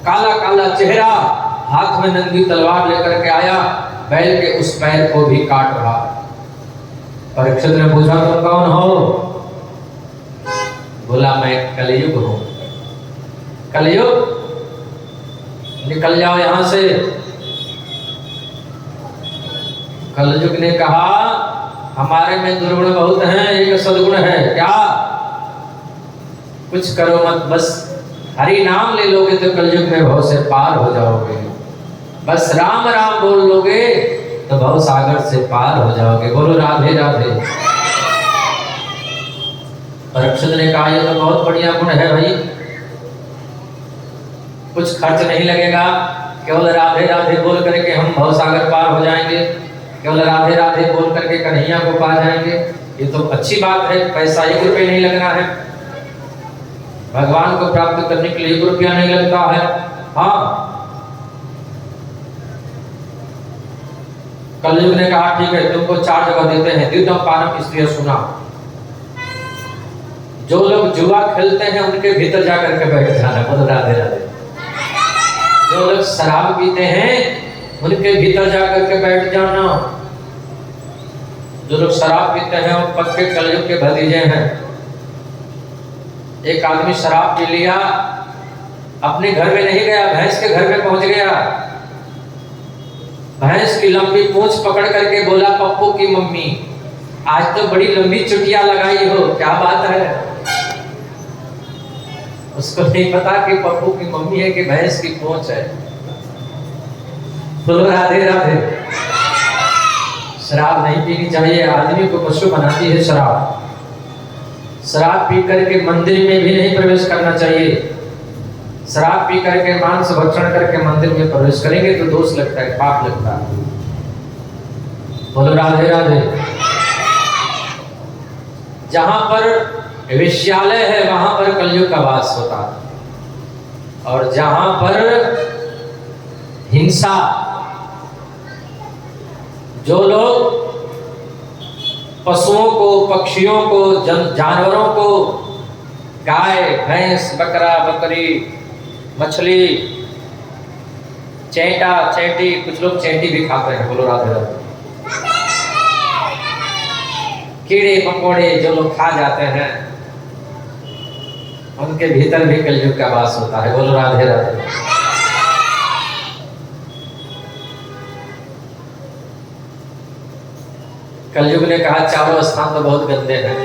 काला काला चेहरा, हाथ में नंगी तलवार लेकर के आया, बैल के उस पैर को भी काट रहा। परीक्षित ने पूछा तुम कौन हो। बोला मैं कलयुग हूं। कलयुग, निकल जाओ यहां से। कलयुग ने कहा हमारे में दुर्गुण बहुत हैं, एक सद्गुण है। क्या? कुछ करो मत, बस हरि नाम ले लोगे तो कलयुग में भव से पार हो जाओगे। बस राम राम बोल लोगे तो भव सागर से पार हो जाओगे। बोलो राधे राधे। परीक्षित ने कहा ये तो बहुत बढ़िया गुण है भाई, कुछ खर्च नहीं लगेगा, केवल राधे राधे बोल करके हम भव सागर पार हो जाएंगे, केवल राधे राधे बोल करके कन्हैया को पा जाएंगे। ये तो अच्छी बात है, पैसा 1 रुपये नहीं लगना है, भगवान को प्राप्त करने के लिए 1 रुपया नहीं लगता है। हाँ, कलयुग ने कहा ठीक है तुमको 4 जगह देते हैं, द्वितम पानम स्त्रिय सुना। जो लोग जुआ खेलते हैं उनके भीतर जाकर के बैठ जाना। बोलो राधे राधे। जो लोग शराब पीते हैं उनके भीतर जाकर के बैठ जाना। जो लोग शराब पीते हैं वो पक्के कलयुग के भतीजे हैं। एक आदमी शराब पी लिया, अपने घर में नहीं गया, भैंस के घर में पहुंच गया। भैंस की लंबी पूंछ पकड़ करके बोला, पप्पू की मम्मी आज तो बड़ी लंबी चुटिया लगाई हो, क्या बात है? उसको नहीं पता कि पप्पू की मम्मी है कि भैंस की पूंछ है। बोलो राधे राधे। शराब नहीं पीनी चाहिए, आदमी को पशु बनाती है शराब। शराब पी करके मंदिर में भी नहीं प्रवेश करना चाहिए। शराब पी करके मांस भक्षण करके मंदिर में प्रवेश करेंगे तो दोष लगता है, पाप लगता है। बोलो राधे राधे। जहां पर विश्यालय है वहां पर कलयुग का वास होता है, और जहां पर हिंसा, जो लोग पशुओं को, पक्षियों को, जानवरों को, गाय, भैंस, बकरा, बकरी, मछली, चैंटा, चैंटी, कुछ लोग चैंटी भी खाते हैं। बोलो राधे राधे। कीड़े मकोड़े जो लोग खा जाते हैं उनके भीतर भी कलयुग का वास होता है। बोलो राधे राधे। कलयुग ने कहा चारों स्थान तो बहुत गंदे हैं,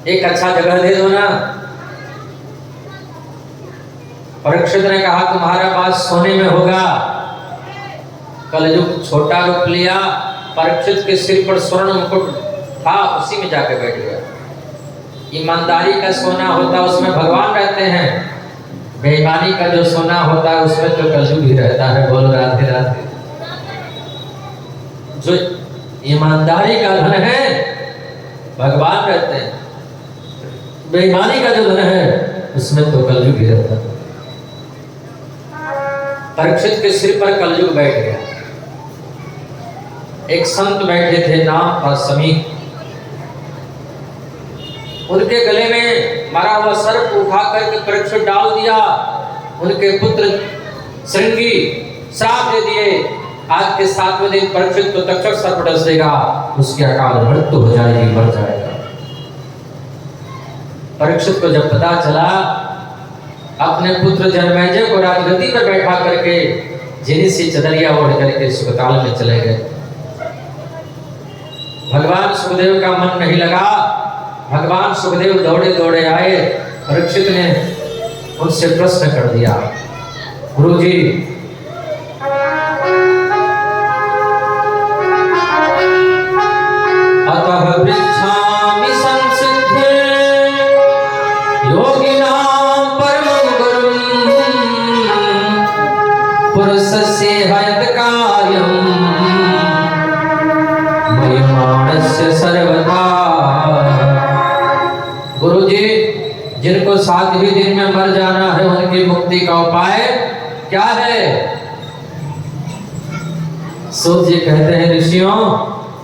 एक अच्छा जगह दे दो ना। परीक्षित ने कहा तुम्हारा वास सोने में होगा। कलयुग छोटा रूप लिया, परीक्षित के सिर पर स्वर्ण मुकुट था, उसी में जाकर बैठ गया। ईमानदारी का सोना होता है उसमें भगवान रहते हैं, बेईमानी का जो सोना होता है उसमें तो कलयुग ही रहता है। बोलो राधे राधे। जो ईमानदारी का धन है भगवान रहते हैं, बेईमानी का जो धन है उसमें तो कलयुग ही रहता है। परीक्षित के सिर पर कलयुग बैठ गया। एक संत बैठे थे, नाम था समीप। उनके गले में मरा हुआ सर्प उठा करके परीक्षित डाल दिया। उनके पुत्र श्रृंगी श्राप दे दिए, आज के 7वें दिन परीक्षित को तक्षक सर्प डस देगा, उसकी अकाल मृत्यु हो जाएगी, मर जाएगा। परीक्षित को जब पता चला, अपने पुत्र जनमेजय को राजगद्दी पर बैठा करके झिनी सी चदरिया ओढ़ करके सुखताल में चले गए। भगवान सुखदेव का मन नहीं लगा। भगवान सुखदेव दौड़े दौड़े आए। परीक्षित ने उनसे प्रश्न कर दिया, गुरुजी अतः पृच्छामि संसिद्धे योगिनां परमं गुरुं पुरुषस्य हयत्कार्यं मय्यमानस्य सर्वदा। गुरुजी, जिनको 7वें दिन में मर जाना है उनकी मुक्ति का उपाय क्या है? सूत जी कहते हैं, ऋषियों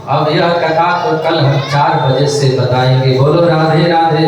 अब यह कथा तो कल हम 4 बजे से बताएंगे। बोलो राधे राधे।